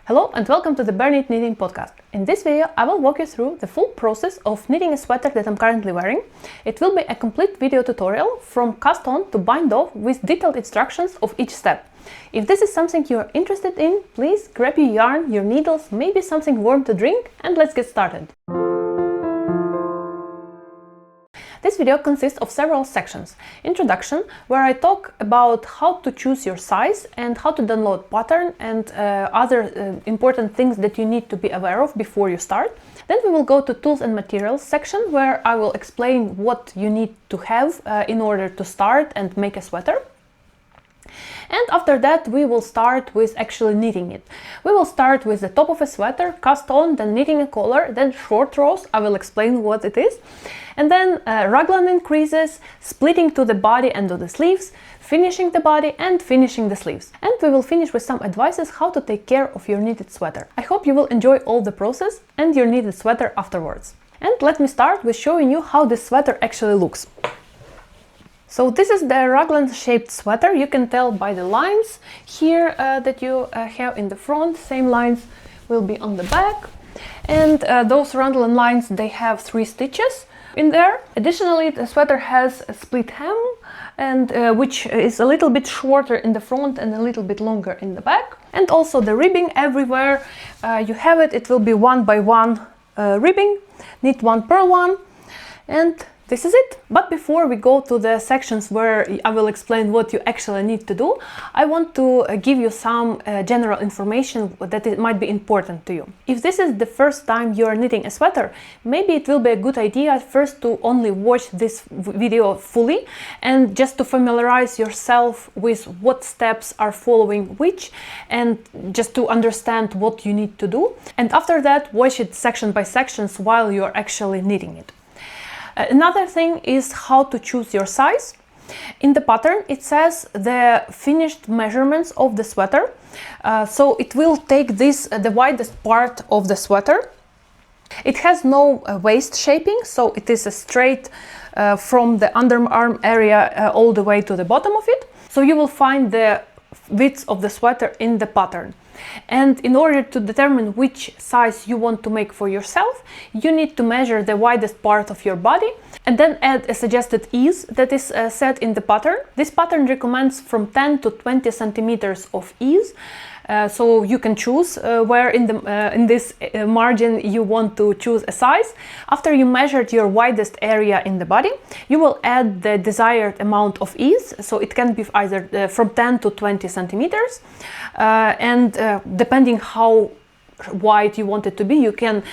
Hello and welcome to the Bare Knit Knitting Podcast. In this video I will walk you through the full process of knitting a sweater that I'm currently wearing. It will be a complete video tutorial from cast on to bind off with detailed instructions of each step. If this is something you are interested in, please grab your yarn, your needles, maybe something warm to drink, and let's get started. This video consists of several sections. Introduction, where I talk about how to choose your size and how to download pattern and other important things that you need to be aware of before you start. Then we will go to tools and materials section, where I will explain what you need to have in order to start and make a sweater. And after that we will start with actually knitting it. We will start with the top of a sweater, cast on, then knitting a collar, then short rows, I will explain what it is, and then raglan increases, splitting to the body and to the sleeves, finishing the body and finishing the sleeves. And we will finish with some advices how to take care of your knitted sweater. I hope you will enjoy all the process and your knitted sweater afterwards. And let me start with showing you how this sweater actually looks. So this is the raglan shaped sweater. You can tell by the lines here that you have in the front. Same lines will be on the back. And those raglan lines, they have 3 stitches in there. Additionally, the sweater has a split hem, and which is a little bit shorter in the front and a little bit longer in the back. And also the ribbing everywhere. You have it. It will be 1 by 1 ribbing, knit 1 purl 1, and this is it. But before we go to the sections where I will explain what you actually need to do, I want to give you some general information that it might be important to you. If this is the first time you are knitting a sweater, maybe it will be a good idea first to only watch this video fully and just to familiarize yourself with what steps are following which, and just to understand what you need to do. And after that, watch it section by sections while you're actually knitting it. Another thing is how to choose your size. In the pattern it says the finished measurements of the sweater, so it will take the widest part of the sweater. It has no waist shaping, so it is a straight from the underarm area all the way to the bottom of it. So you will find the width of the sweater in the pattern. And in order to determine which size you want to make for yourself, you need to measure the widest part of your body and then add a suggested ease that is set in the pattern. This pattern recommends from 10 to 20 centimeters of ease. So you can choose where in this margin you want to choose a size. After you measured your widest area in the body, you will add the desired amount of ease. So it can be either from 10 to 20 centimeters. And depending how wide you want it to be, you can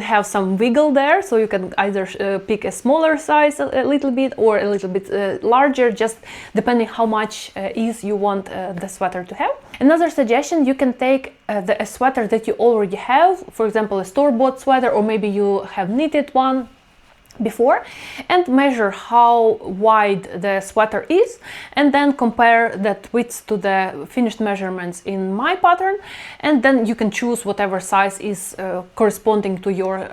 have some wiggle there, so you can either pick a smaller size a little bit or a little bit larger, just depending how much ease you want the sweater to have. Another suggestion, you can take a sweater that you already have, for example a store-bought sweater, or maybe you have knitted one before, and measure how wide the sweater is, and then compare that width to the finished measurements in my pattern, and then you can choose whatever size is corresponding to your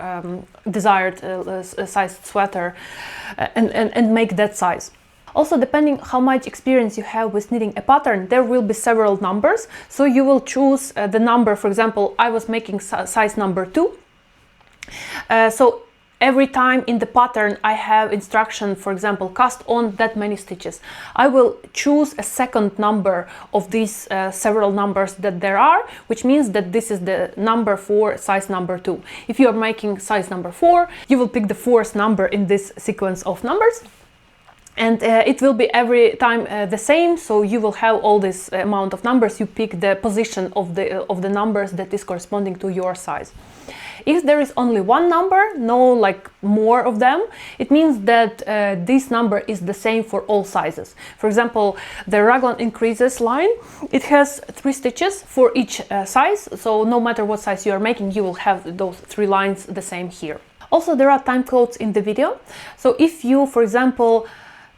desired size sweater and make that size. Also, depending how much experience you have with knitting a pattern, there will be several numbers, so you will choose the number. For example, I was making size number 2, so every time in the pattern I have instruction, for example, cast on that many stitches, I will choose a second number of these several numbers that there are, which means that this is the number for size number 2. If you are making size number 4, you will pick the 4th number in this sequence of numbers. And it will be every time the same, so you will have all this amount of numbers. You pick the position of the numbers that is corresponding to your size. If there is only one number, no like more of them, it means that this number is the same for all sizes. For example, the raglan increases line, it has 3 stitches for each size, so no matter what size you are making, you will have those 3 lines the same here. Also, there are time codes in the video, so if you, for example,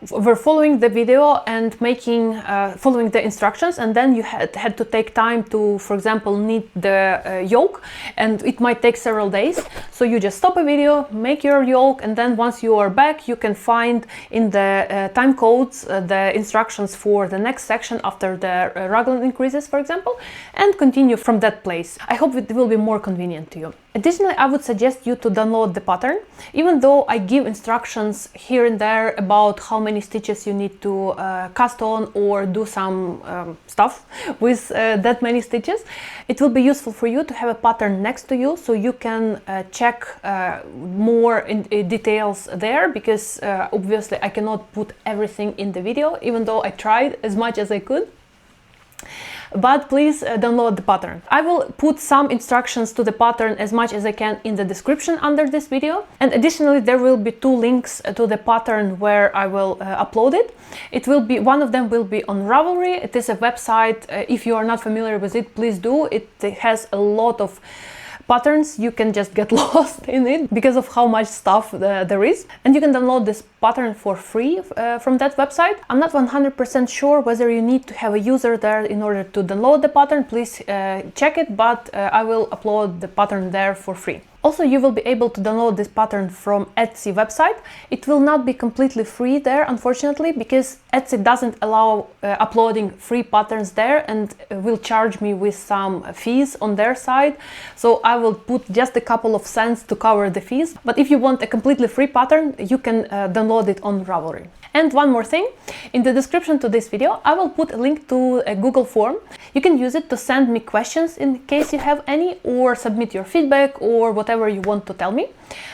were following the video and following the instructions, and then you had to take time to, for example, knit the yoke, and it might take several days. So you just stop a video, make your yoke, and then once you are back, you can find in the time codes the instructions for the next section after the raglan increases, for example, and continue from that place. I hope it will be more convenient to you. Additionally, I would suggest you to download the pattern. Even though I give instructions here and there about how many stitches you need to cast on or do some stuff with that many stitches, it will be useful for you to have a pattern next to you, so you can check more details there, because obviously I cannot put everything in the video, even though I tried as much as I could. But please download the pattern. I will put some instructions to the pattern as much as I can in the description under this video. And additionally, there will be 2 links to the pattern where I will upload it. One of them will be on Ravelry. It is a website. If you are not familiar with it, please do. It has a lot of patterns. You can just get lost in it because of how much stuff there is. And you can download this pattern for free from that website. I'm not 100% sure whether you need to have a user there in order to download the pattern. Please check it, but I will upload the pattern there for free. Also, you will be able to download this pattern from Etsy website. It will not be completely free there, unfortunately, because Etsy doesn't allow uploading free patterns there and will charge me with some fees on their side. So I will put just a couple of cents to cover the fees. But if you want a completely free pattern, you can download it on Ravelry. And one more thing, in the description to this video, I will put a link to a Google form. You can use it to send me questions in case you have any, or submit your feedback or whatever you want to tell me.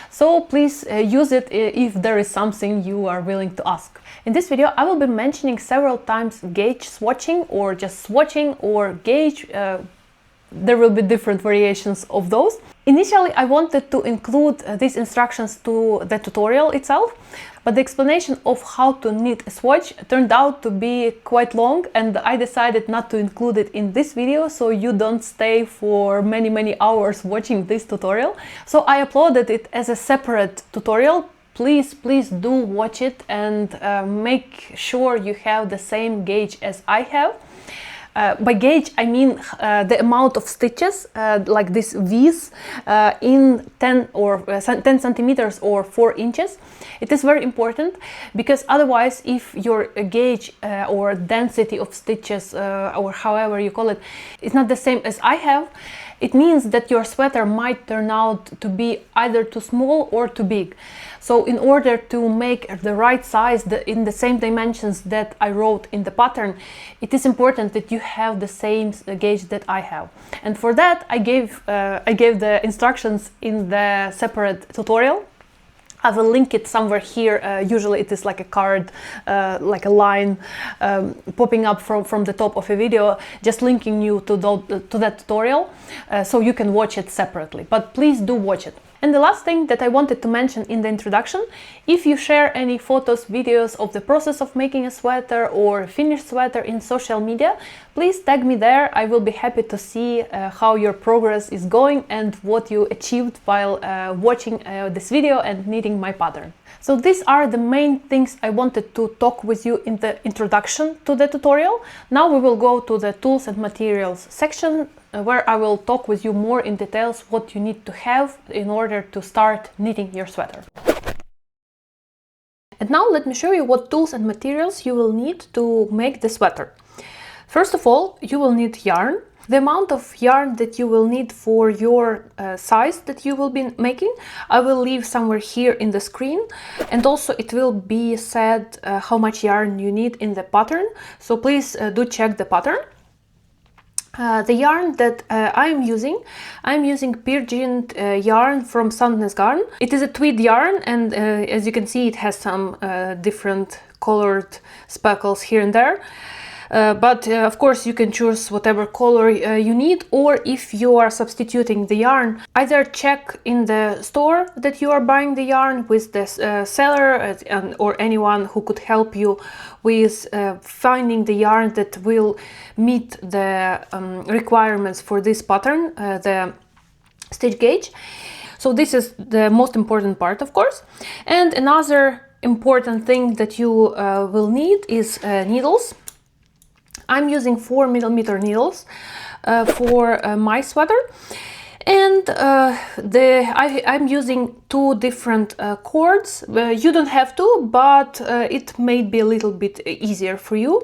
So please use it if there is something you are willing to ask. In this video, I will be mentioning several times gauge swatching, or just swatching, or gauge. There will be different variations of those. Initially, I wanted to include these instructions to the tutorial itself, but the explanation of how to knit a swatch turned out to be quite long, and I decided not to include it in this video, so you don't stay for many hours watching this tutorial. So I uploaded it as a separate tutorial. Please do watch it and make sure you have the same gauge as I have. By gauge, I mean the amount of stitches, like these V's, in 10 centimeters or 4 inches. It is very important, because otherwise, if your gauge or density of stitches, or however you call it, is not the same as I have, it means that your sweater might turn out to be either too small or too big. So in order to make the right size in the same dimensions that I wrote in the pattern, it is important that you have the same gauge that I have. And for that, I gave the instructions in the separate tutorial. I will link it somewhere here. Usually it is like a card, like a line popping up from the top of a video, just linking you to that tutorial, so you can watch it separately. But please do watch it. And the last thing that I wanted to mention in the introduction, if you share any photos, videos of the process of making a sweater or finished sweater in social media, please tag me there. I will be happy to see how your progress is going and what you achieved while watching this video and knitting my pattern. So these are the main things I wanted to talk with you in the introduction to the tutorial. Now we will go to the tools and materials section, where I will talk with you more in details what you need to have in order to start knitting your sweater. And now let me show you what tools and materials you will need to make the sweater. First of all, you will need yarn. The amount of yarn that you will need for your size that you will be making, I will leave somewhere here in the screen, and also it will be said how much yarn you need in the pattern, so please do check the pattern. The yarn that I'm using Purgent yarn from Sandnes Garn. It is a tweed yarn, and as you can see, it has some different colored speckles here and there. But of course you can choose whatever color you need, or if you are substituting the yarn, either check in the store that you are buying the yarn with the seller or anyone who could help you with finding the yarn that will meet the requirements for this pattern, the stitch gauge. So this is the most important part, of course. And another important thing that you will need is needles. I'm using 4mm needles for my sweater, and I'm using two different cords. You don't have to, but it may be a little bit easier for you.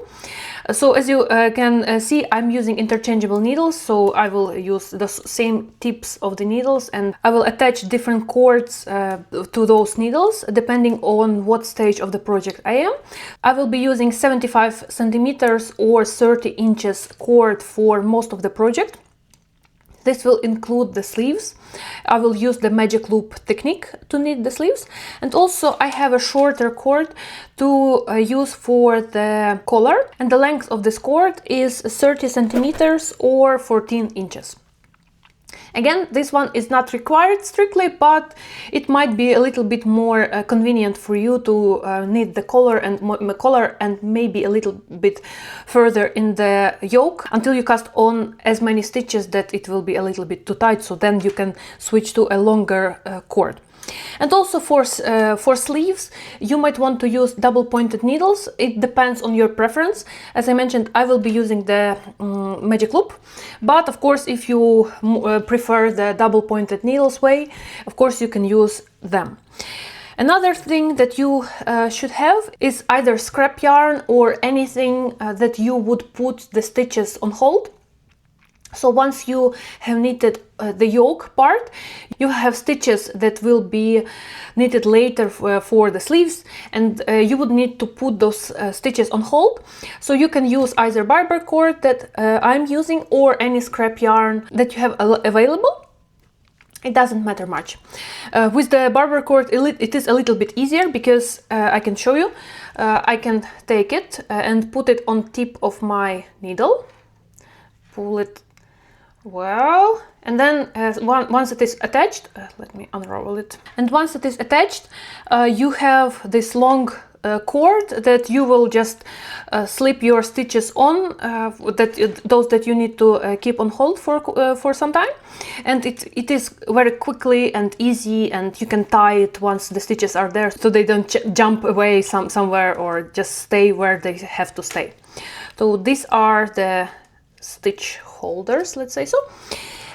So as you can see, I'm using interchangeable needles, so I will use the same tips of the needles, and I will attach different cords to those needles depending on what stage of the project I am. I will be using 75 centimeters or 30 inches cord for most of the project. This will include the sleeves. I will use the magic loop technique to knit the sleeves, and also I have a shorter cord to use for the collar, and the length of this cord is 30 centimeters or 14 inches. Again, this one is not required strictly, but it might be a little bit more convenient for you to knit the collar and maybe a little bit further in the yoke until you cast on as many stitches that it will be a little bit too tight, so then you can switch to a longer cord. And also for sleeves, you might want to use double pointed needles. It depends on your preference. As I mentioned, I will be using the magic loop, but of course if you prefer the double pointed needles way, of course you can use them. Another thing that you should have is either scrap yarn or anything that you would put the stitches on hold. So once you have knitted the yoke part, you have stitches that will be knitted later for the sleeves, and you would need to put those stitches on hold. So you can use either barber cord that I'm using or any scrap yarn that you have available. It doesn't matter much. With the barber cord, it is a little bit easier because I can show you. I can take it and put it on tip of my needle, pull it well, and then once it is attached, let me unravel it. And once it is attached, you have this long cord that you will just slip your stitches on, those that you need to keep on hold for some time, and it is very quickly and easy, and you can tie it once the stitches are there, so they don't jump away somewhere or just stay where they have to stay. So these are the stitch holders, let's say so.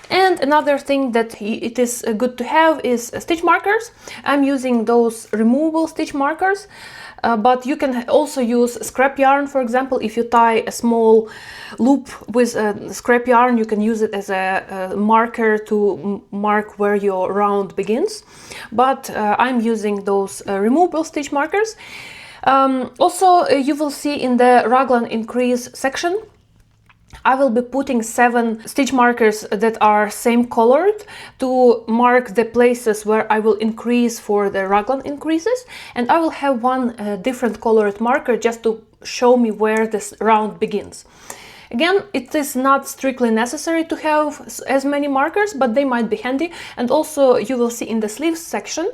And another thing that it is good to have is stitch markers. I'm using those removable stitch markers, but you can also use scrap yarn. For example, if you tie a small loop with scrap yarn, you can use it as a marker to mark where your round begins. But I'm using those removable stitch markers. Also, you will see in the raglan increase section, I will be putting 7 stitch markers that are same colored to mark the places where I will increase for the raglan increases, and I will have one different colored marker just to show me where this round begins. Again, it is not strictly necessary to have as many markers, but they might be handy. And also you will see in the sleeves section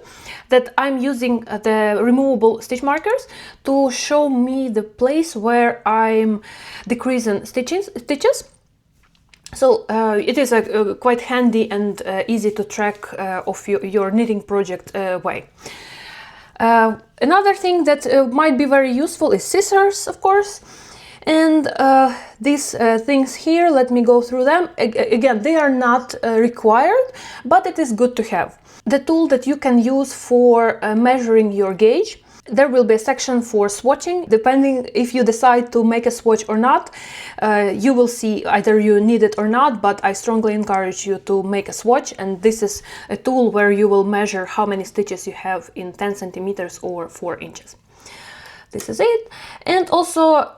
that I'm using the removable stitch markers to show me the place where I'm decreasing stitches. So it is a quite handy and easy to track of your knitting project way. Another thing that might be very useful is scissors, of course. And these things here, let me go through them. Again, they are not required, but it is good to have. The tool that you can use for measuring your gauge. There will be a section for swatching. Depending if you decide to make a swatch or not, you will see either you need it or not, but I strongly encourage you to make a swatch, and this is a tool where you will measure how many stitches you have in 10 centimeters or 4 inches. This is it. And also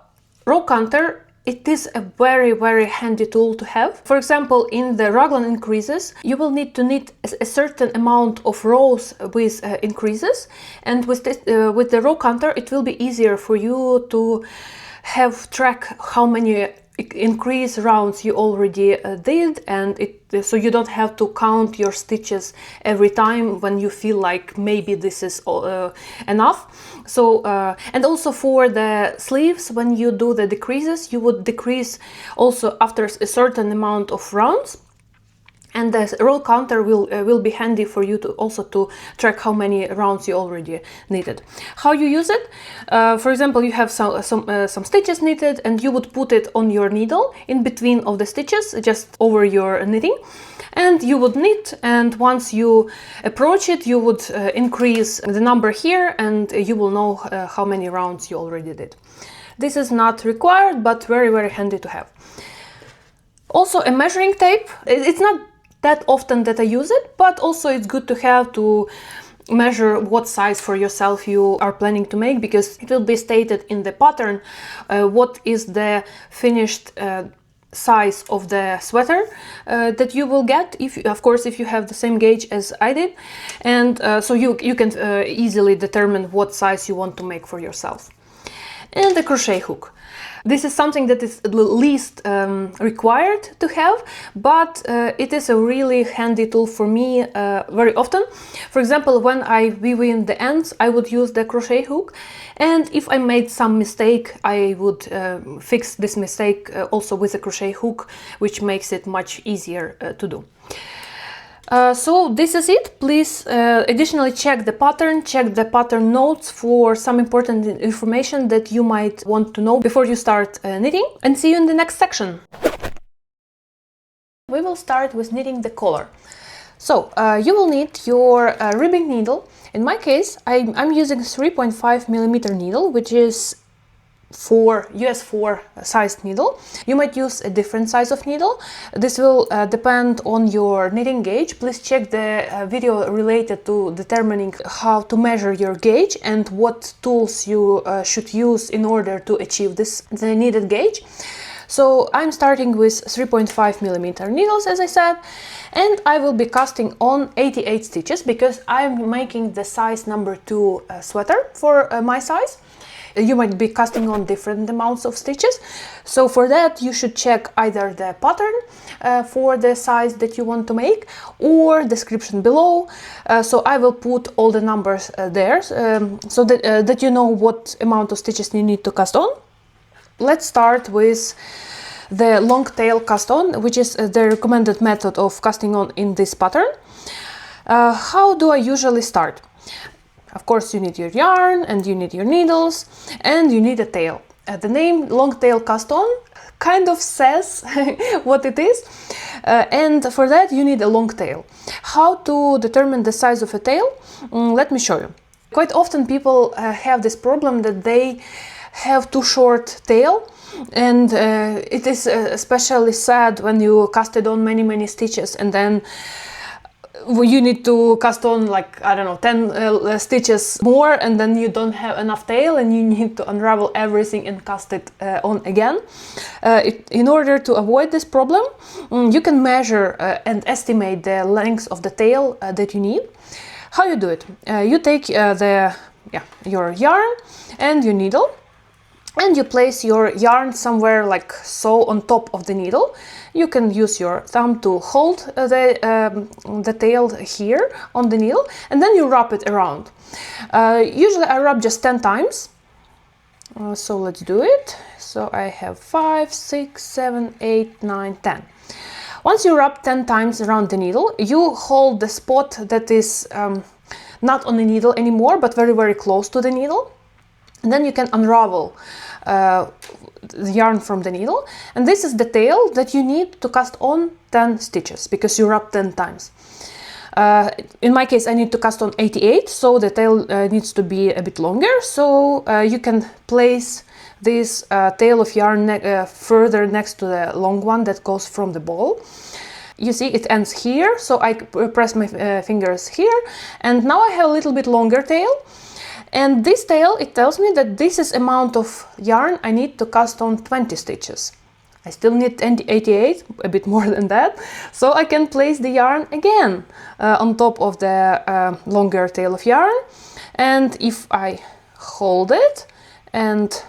row counter, it is a very handy tool to have. For example, in the raglan increases, you will need to knit a certain amount of rows with increases, and with the row counter it will be easier for you to have track how many increase rounds you already did, and so you don't have to count your stitches every time when you feel like maybe this is enough. So and also for the sleeves, when you do the decreases, you would decrease also after a certain amount of rounds. And the roll counter will be handy for you to also to track how many rounds you already knitted. How you use it? For example, you have some stitches knitted, and you would put it on your needle in between of the stitches, just over your knitting, and you would knit. And once you approach it, you would increase the number here, and you will know how many rounds you already did. This is not required, but very, very handy to have. Also, a measuring tape. It's not that often that I use it, but also it's good to have to measure what size for yourself you are planning to make, because it will be stated in the pattern what is the finished size of the sweater that you will get, if of course if you have the same gauge as I did, and so you can easily determine what size you want to make for yourself. And the crochet hook. This is something that is the least required to have, but it is a really handy tool for me very often. For example, when I weave in the ends, I would use the crochet hook, and if I made some mistake, I would fix this mistake also with a crochet hook, which makes it much easier to do. So this is it. Please additionally check the pattern notes for some important information that you might want to know before you start knitting, and see you in the next section. We will start with knitting the collar. So you will need your ribbing needle. In my case, I'm using 3.5 millimeter needle, which is US 4 sized needle. You might use a different size of needle. This will depend on your knitting gauge. Please check the video related to determining how to measure your gauge and what tools you should use in order to achieve the needed gauge. So I'm starting with 3.5 millimeter needles, as I said, and I will be casting on 88 stitches because I'm making the size number 2 sweater for my size. You might be casting on different amounts of stitches, so for that you should check either the pattern for the size that you want to make, or description below. So I will put all the numbers there, so that you know what amount of stitches you need to cast on. Let's start with the long tail cast on, which is the recommended method of casting on in this pattern. How do I usually start? Of course, you need your yarn, and you need your needles, and you need a tail. The name long tail cast on kind of says what it is, and for that you need a long tail. How to determine the size of a tail? Let me show you. Quite often people have this problem that they have too short tail, and it is especially sad when you cast it on many stitches, and then you need to cast on, like, I don't know, 10 stitches more, and then you don't have enough tail, and you need to unravel everything and cast it on again. In order to avoid this problem, you can measure and estimate the length of the tail that you need. How you do it? You take your yarn and your needle, and you place your yarn somewhere like so on top of the needle. You can use your thumb to hold the tail here on the needle, and then you wrap it around. Usually I wrap just 10 times. So let's do it. So I have 5, 6, 7, 8, 9, 10. Once you wrap 10 times around the needle, you hold the spot that is not on the needle anymore, but very close to the needle. And then you can unravel the yarn from the needle, and this is the tail that you need to cast on 10 stitches because you wrap 10 times. In my case, I need to cast on 88, so the tail needs to be a bit longer. So you can place this tail of yarn further next to the long one that goes from the ball. You see it ends here, so I press my fingers here, and now I have a little bit longer tail. And this tail, it tells me that this is amount of yarn I need to cast on 20 stitches. I still need 88, a bit more than that, so I can place the yarn again on top of the longer tail of yarn. And if I hold it and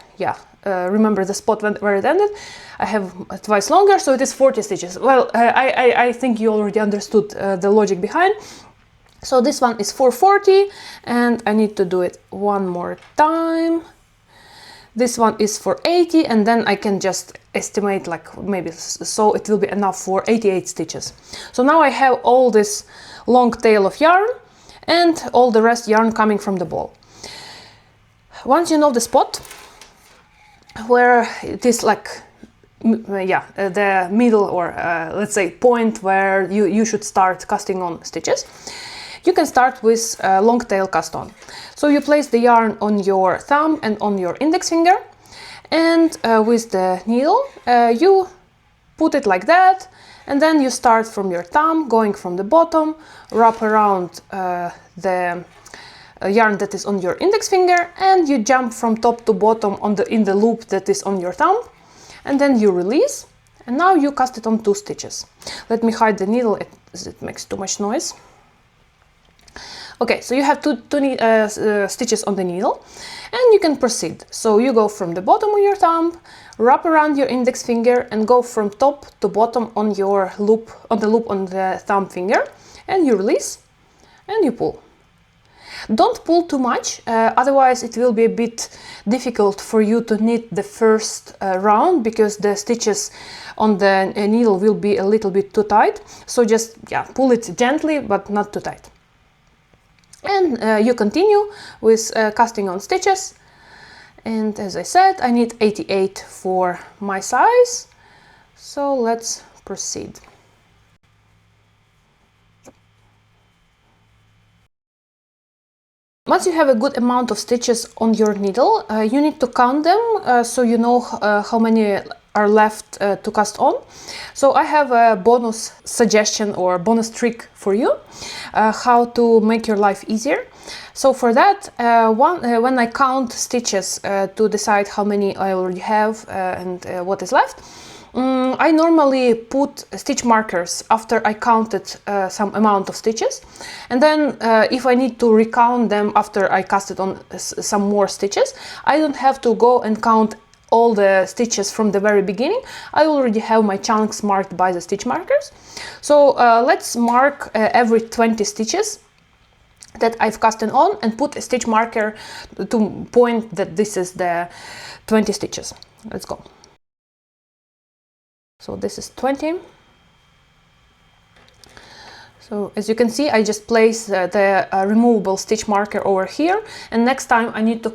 remember the spot where it ended, I have twice longer, so it is 40 stitches. Well, I think you already understood the logic behind. So this one is 440, and I need to do it one more time. This one is for 80, and then I can just estimate like maybe so it will be enough for 88 stitches. So now I have all this long tail of yarn and all the rest yarn coming from the ball. Once you know the spot where it is like the middle or let's say point where you should start casting on stitches, you can start with long tail cast on. So you place the yarn on your thumb and on your index finger, and with the needle you put it like that, and then you start from your thumb, going from the bottom, wrap around the yarn that is on your index finger, and you jump from top to bottom in the loop that is on your thumb, and then you release, and now you cast it on 2 stitches. Let me hide the needle as it makes too much noise. Okay, so you have two stitches on the needle, and you can proceed. So you go from the bottom of your thumb, wrap around your index finger, and go from top to bottom on your loop, on the thumb finger, and you release, and you pull. Don't pull too much, otherwise it will be a bit difficult for you to knit the first round, because the stitches on the needle will be a little bit too tight. So just pull it gently, but not too tight. And you continue with casting on stitches. And as I said, I need 88 for my size. So let's proceed. Once you have a good amount of stitches on your needle, you need to count them so you know how many are left to cast on. So I have a bonus suggestion or bonus trick for you, how to make your life easier. So for that, when I count stitches to decide how many I already have and what is left, I normally put stitch markers after I counted some amount of stitches, and then if I need to recount them after I casted on some more stitches, I don't have to go and count all the stitches from the very beginning. I already have my chunks marked by the stitch markers. So let's mark every 20 stitches that I've casted on and put a stitch marker to point that this is the 20 stitches. Let's go. So this is 20. So as you can see, I just place the removable stitch marker over here, and next time I need to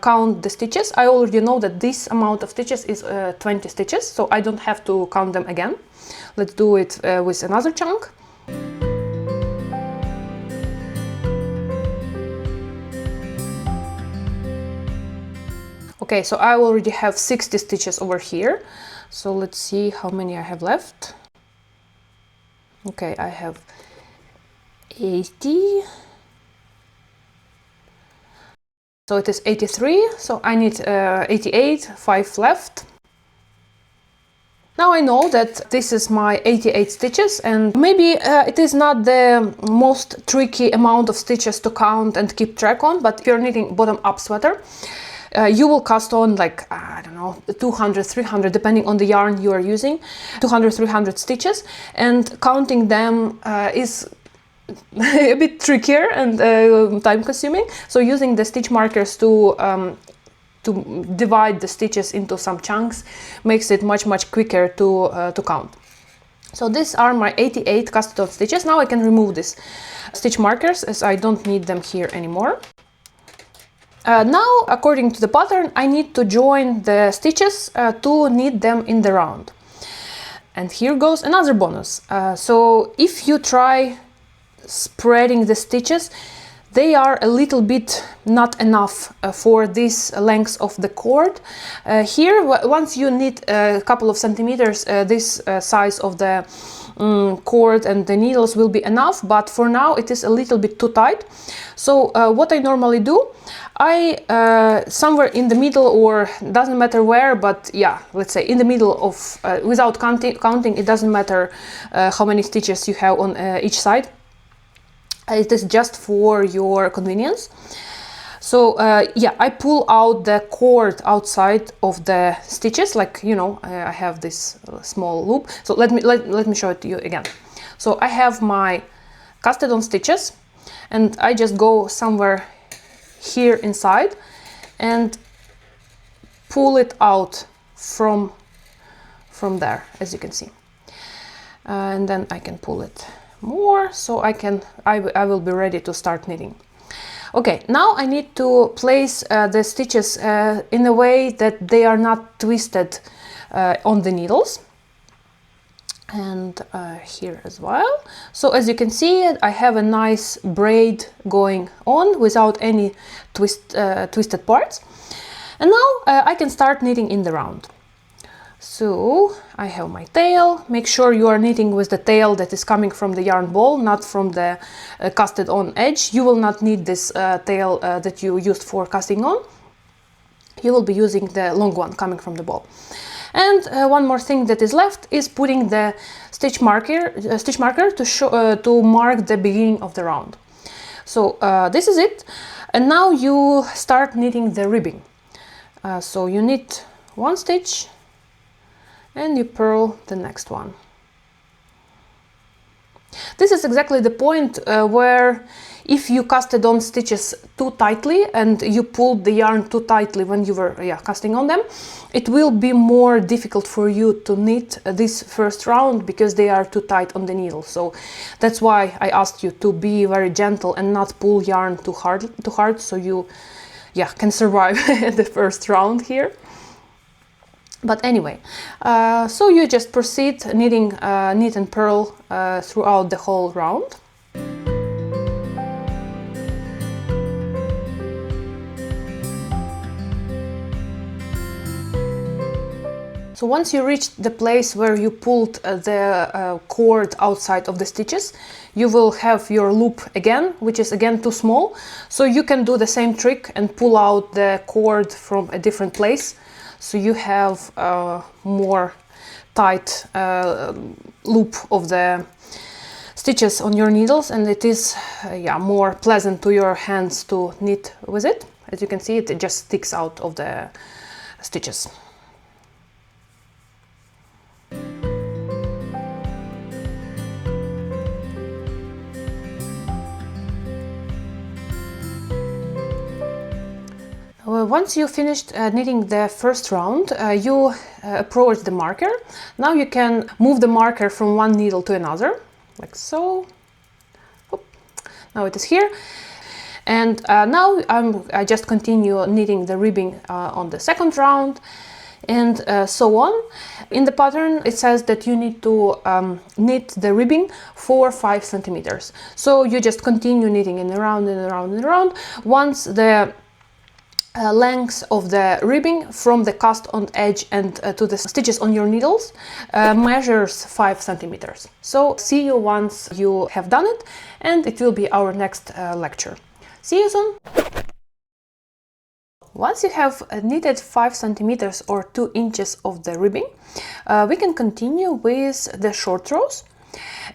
count the stitches. I already know that this amount of stitches is 20 stitches, so I don't have to count them again. Let's do it with another chunk. Okay, so I already have 60 stitches over here. So let's see how many I have left. Okay, I have 80. So it is 83. So I need 88, 5 left. Now I know that this is my 88 stitches, and maybe it is not the most tricky amount of stitches to count and keep track on, but if you're knitting bottom-up sweater, you will cast on like, I don't know, 200, 300, depending on the yarn you are using, 200, 300 stitches, and counting them is a bit trickier and time consuming. So using the stitch markers to divide the stitches into some chunks makes it much quicker to count. So these are my 88 casted on stitches. Now I can remove these stitch markers as I don't need them here anymore. Now, according to the pattern, I need to join the stitches to knit them in the round. And here goes another bonus. So if you try spreading the stitches, they are a little bit not enough for this length of the cord. Here, once you knit a couple of centimeters, this size of the cord and the needles will be enough, but for now it is a little bit too tight. So what I normally do, I somewhere in the middle, or doesn't matter where, but yeah, let's say in the middle of, without counting, it doesn't matter how many stitches you have on each side. It is just for your convenience. So yeah, I pull out the cord outside of the stitches, like, you know, I have this small loop. So let me show it to you again. So I have my casted on stitches, and I just go somewhere here inside and pull it out from there, as you can see. And then I can pull it more, so I will be ready to start knitting. Okay, now I need to place the stitches in a way that they are not twisted on the needles. And here as well. So as you can see, I have a nice braid going on without any twisted parts. And now I can start knitting in the round. So I have my tail. Make sure you are knitting with the tail that is coming from the yarn ball, not from the casted on edge. You will not need this tail that you used for casting on. You will be using the long one coming from the ball. And one more thing that is left is putting the stitch marker to mark the beginning of the round. So this is it. And now you start knitting the ribbing. So you knit one stitch and you purl the next one. This is exactly the point where if you casted on stitches too tightly and you pulled the yarn too tightly when you were casting on them, it will be more difficult for you to knit this first round because they are too tight on the needle. So that's why I asked you to be very gentle and not pull yarn too hard so you can survive the first round here. But anyway, so you just proceed knitting knit and purl throughout the whole round. So once you reach the place where you pulled the cord outside of the stitches, you will have your loop again, which is again too small. So you can do the same trick and pull out the cord from a different place. So you have a more tight loop of the stitches on your needles, and it is more pleasant to your hands to knit with it. As you can see, it just sticks out of the stitches. Once you finished knitting the first round, you approach the marker. Now you can move the marker from one needle to another, like so. Oop. Now it is here. And now I just continue knitting the ribbing on the second round, and so on. In the pattern it says that you need to knit the ribbing for 5 centimeters. So you just continue knitting in around and around and around. Once the length of the ribbing from the cast on edge and to the stitches on your needles measures 5 centimeters. So see you once you have done it, and it will be our next lecture. See you soon! Once you have knitted 5 centimeters or 2 inches of the ribbing, we can continue with the short rows.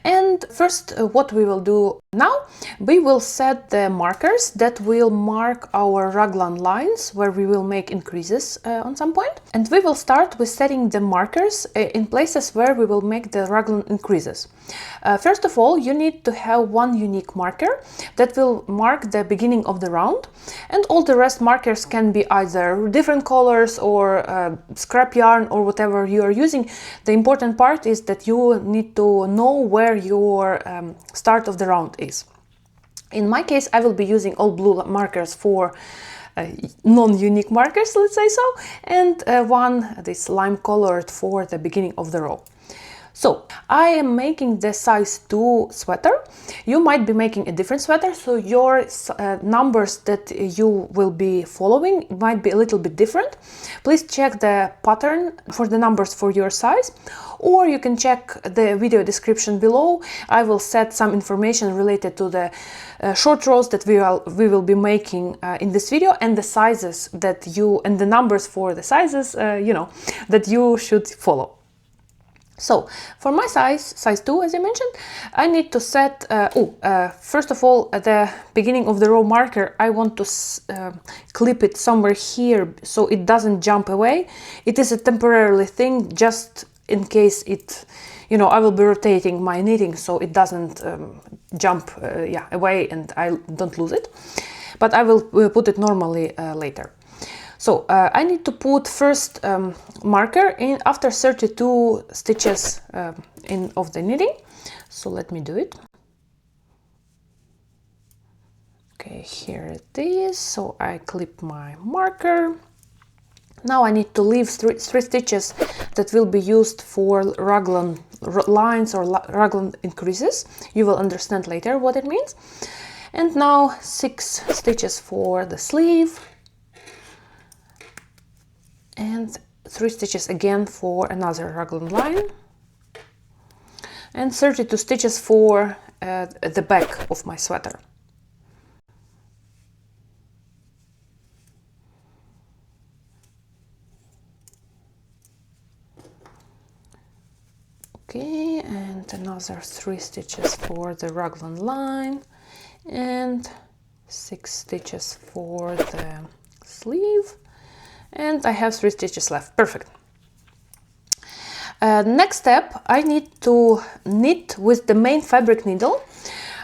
And first, what we will do now, we will set the markers that will mark our raglan lines where we will make increases on some point. And we will start with setting the markers in places where we will make the raglan increases. First of all, you need to have one unique marker that will mark the beginning of the round, and all the rest markers can be either different colors or scrap yarn or whatever you are using. The important part is that you need to know where your start of the round is. In my case, I will be using all blue markers for non-unique markers, let's say so, and this lime colored for the beginning of the row. So I am making the size 2 sweater. You might be making a different sweater, so your numbers that you will be following might be a little bit different. Please check the pattern for the numbers for your size, or you can check the video description below. I will set some information related to the short rows that we will be making in this video, and the sizes that and the numbers for the sizes that you should follow. So for my size 2, as I mentioned, I need to set, first of all, at the beginning of the row marker, I want to clip it somewhere here so it doesn't jump away. It is a temporary thing, just in case I will be rotating my knitting so it doesn't jump away and I don't lose it. But I will put it normally later. So I need to put first marker in after 32 stitches of the knitting. So let me do it. Okay, here it is. So I clip my marker. Now I need to leave three stitches that will be used for raglan lines or raglan increases. You will understand later what it means. And now 6 stitches for the sleeve. And 3 stitches again for another raglan line, and 32 stitches for the back of my sweater. Okay, and another 3 stitches for the raglan line, and 6 stitches for the sleeve. And I have 3 stitches left. Perfect. Next step, I need to knit with the main fabric needle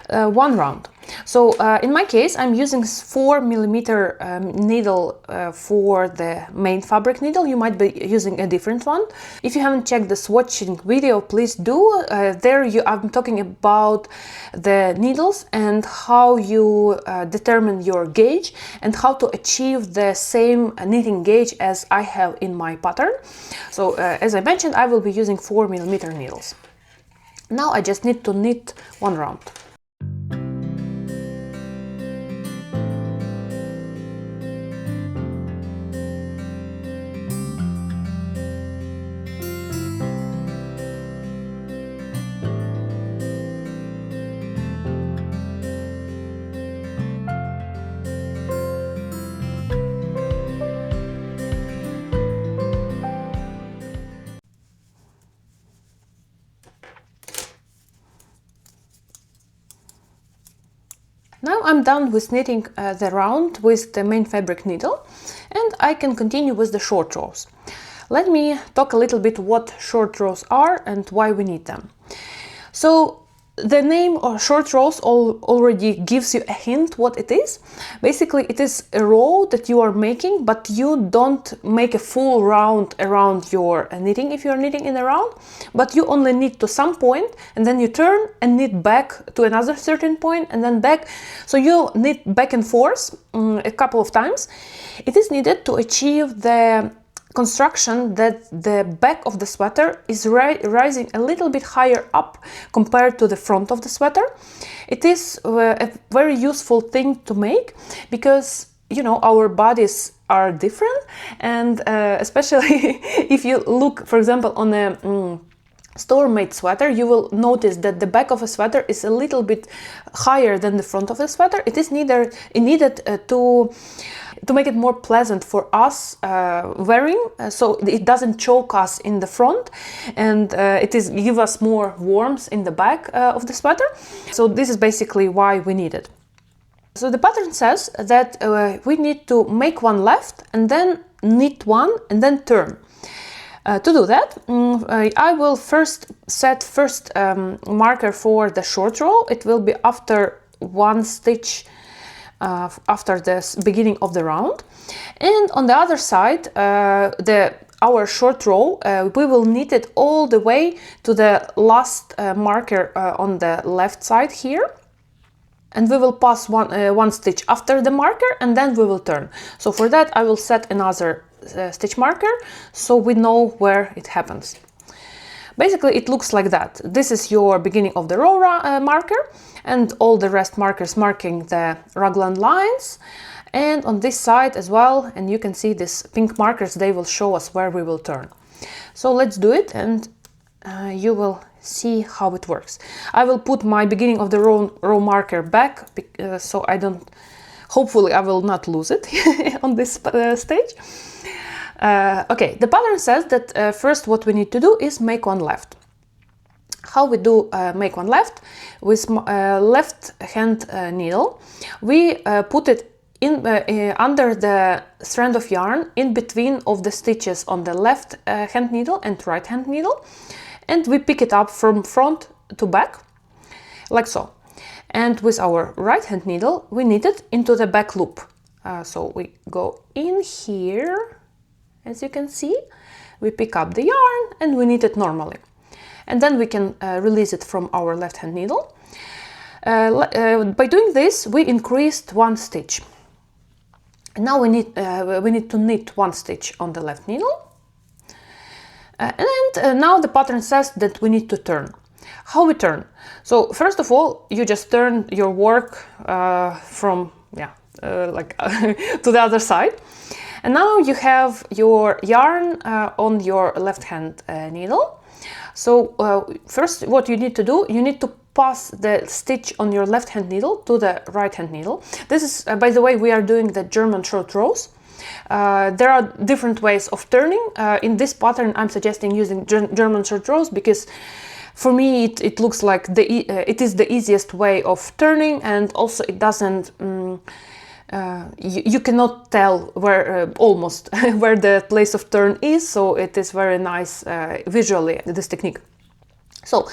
1 round. So in my case, I'm using 4mm needle for the main fabric needle. You might be using a different one. If you haven't checked the swatching video, please do. I'm talking about the needles and how you determine your gauge and how to achieve the same knitting gauge as I have in my pattern. So as I mentioned, I will be using 4mm needles. Now I just need to knit 1 round. Now I'm done with knitting the round with the main fabric needle, and I can continue with the short rows. Let me talk a little bit what short rows are and why we need them. So the name of short rows already gives you a hint what it is. Basically, it is a row that you are making, but you don't make a full round around your knitting if you're knitting in a round, but you only knit to some point and then you turn and knit back to another certain point and then back. So you knit back and forth a couple of times. It is needed to achieve the construction that the back of the sweater is rising a little bit higher up compared to the front of the sweater. It is a very useful thing to make because, you know, our bodies are different, and especially if you look, for example, on a store-made sweater, you will notice that the back of a sweater is a little bit higher than the front of the sweater. It is needed to make it more pleasant for us wearing, so it doesn't choke us in the front, and give us more warmth in the back of the sweater. So this is basically why we need it. So the pattern says that we need to make 1 left and then knit 1 and then turn. To do that, I will set first marker for the short row. It will be after 1 stitch after the beginning of the round, and on the other side our short row, we will knit it all the way to the last marker on the left side here, and we will pass one stitch after the marker and then we will turn. So for that I will set another stitch marker so we know where it happens. Basically it looks like that. This is your beginning of the row marker, and all the rest markers marking the raglan lines, and on this side as well, and you can see these pink markers, they will show us where we will turn. So let's do it, and you will see how it works. I will put my beginning of the row marker back, so hopefully I will not lose it on this stage. Okay, the pattern says that first what we need to do is make 1 left. How we do make 1 left? With left hand needle, we put it in under the strand of yarn in between of the stitches on the left hand needle and right hand needle, and we pick it up from front to back, like so. And with our right hand needle, we knit it into the back loop. So we go in here, as you can see, we pick up the yarn and we knit it normally. And then we can release it from our left hand needle. By doing this, we increased 1 stitch. And now we need to knit 1 stitch on the left needle. And now the pattern says that we need to turn. How we turn? So first of all, you just turn your work from to the other side. And now you have your yarn on your left hand needle. So first what you need to do, you need to pass the stitch on your left hand needle to the right hand needle. This is, by the way, we are doing the German short rows. There are different ways of turning. In this pattern I'm suggesting using German short rows because for me it looks like it is the easiest way of turning, and also it doesn't you cannot tell where almost where the place of turn is, so it is very nice visually, this technique. So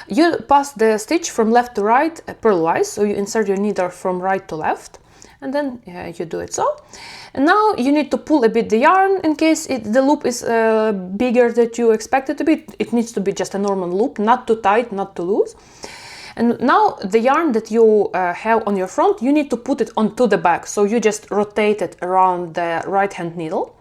you pass the stitch from left to right purlwise, so you insert your needle from right to left, and then you do it so. And now you need to pull a bit the yarn in case the loop is bigger than you expect it to be. It needs to be just a normal loop, not too tight, not too loose. And now the yarn that you have on your front, you need to put it onto the back. So you just rotate it around the right hand needle.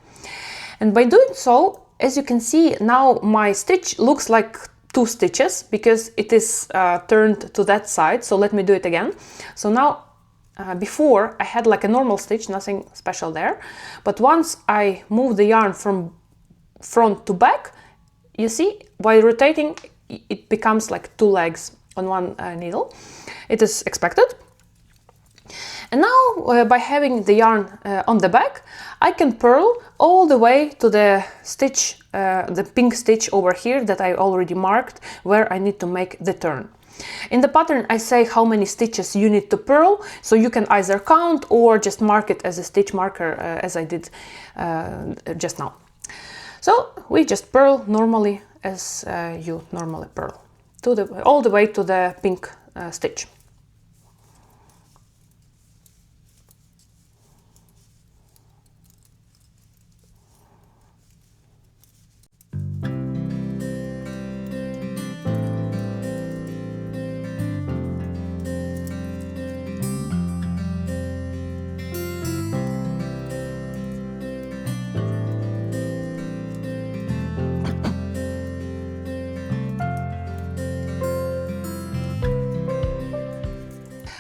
And by doing so, as you can see, now my stitch looks like 2 stitches because it is turned to that side. So let me do it again. So now before I had like a normal stitch, nothing special there. But once I move the yarn from front to back, you see, while rotating, it becomes like 2 legs on one needle. It is expected. And now by having the yarn on the back, I can purl all the way to the stitch, the pink stitch over here that I already marked where I need to make the turn. In the pattern I say how many stitches you need to purl, so you can either count or just mark it as a stitch marker as I did just now. So we just purl normally as you normally purl, all the way to the pink stitch.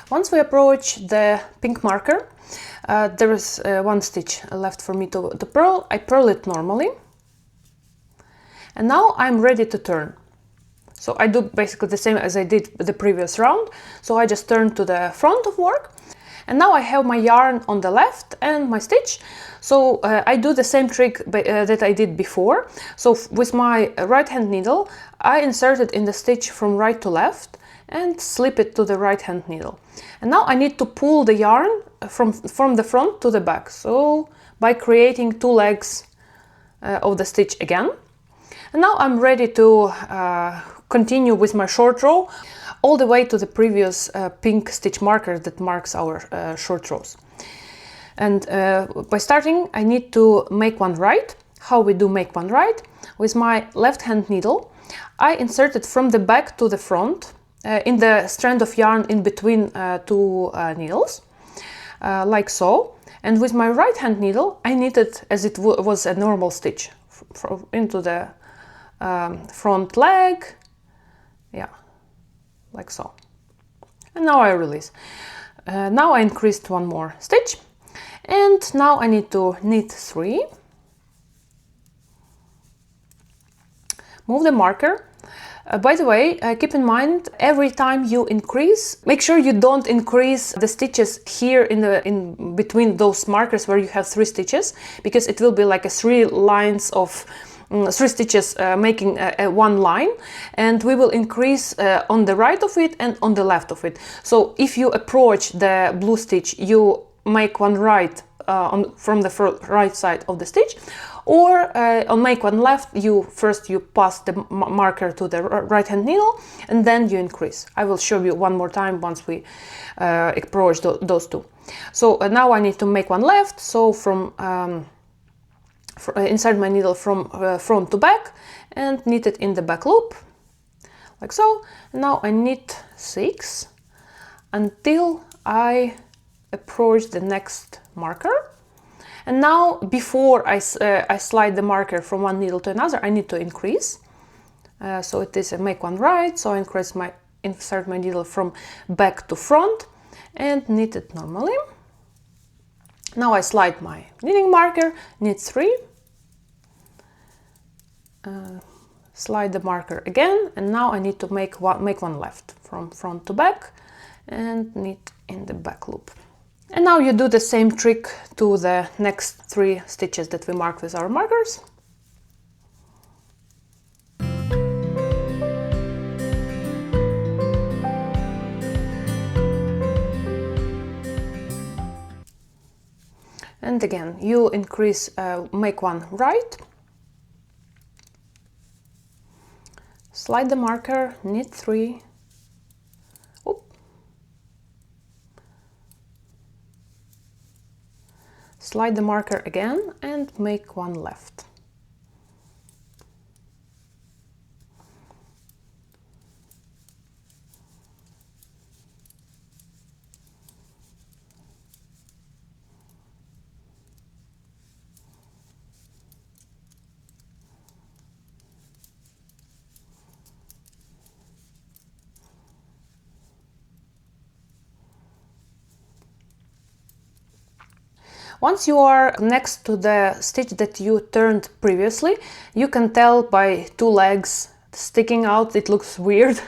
Once we approach the pink marker, there is 1 stitch left for me to purl. I purl it normally. And now I'm ready to turn. So I do basically the same as I did the previous round. So I just turn to the front of work. And now I have my yarn on the left and my stitch. So I do the same trick that I did before. So with my right hand needle, I insert it in the stitch from right to left and slip it to the right hand needle. And now I need to pull the yarn from the front to the back. So by creating 2 legs of the stitch again. And now I'm ready to continue with my short row all the way to the previous pink stitch marker that marks our short rows. And by starting, I need to make 1 right. How we do make 1 right? With my left hand needle, I insert it from the back to the front in the strand of yarn in between 2 needles, like so. And with my right hand needle, I knit it as it was a normal stitch into the front leg, yeah, like so. And now I release. Now I increased 1 more stitch, and now I need to knit 3, move the marker. By the way, keep in mind, every time you increase, make sure you don't increase the stitches here in between those markers where you have 3 stitches, because it will be like a 3 lines of 3 stitches making a 1 line, and we will increase on the right of it and on the left of it. So if you approach the blue stitch, you make 1 right from the right side of the stitch, Or on make one left, you pass the marker to the right hand needle and then you increase. I will show you one more time once we approach those two. So now I need to make one left, so from insert my needle from front to back and knit it in the back loop, like so. Now I knit 6 until I approach the next marker. And now before I slide the marker from one needle to another, I need to increase. So it is a make one right, so I insert my needle from back to front and knit it normally. Now I slide my knitting marker, knit 3, slide the marker again, and now I need to make one left from front to back and knit in the back loop. And now you do the same trick to the next 3 stitches that we mark with our markers. And again, you increase, make one right, slide the marker, knit 3, slide the marker again and make one left. Once you are next to the stitch that you turned previously, you can tell by 2 legs sticking out. It looks weird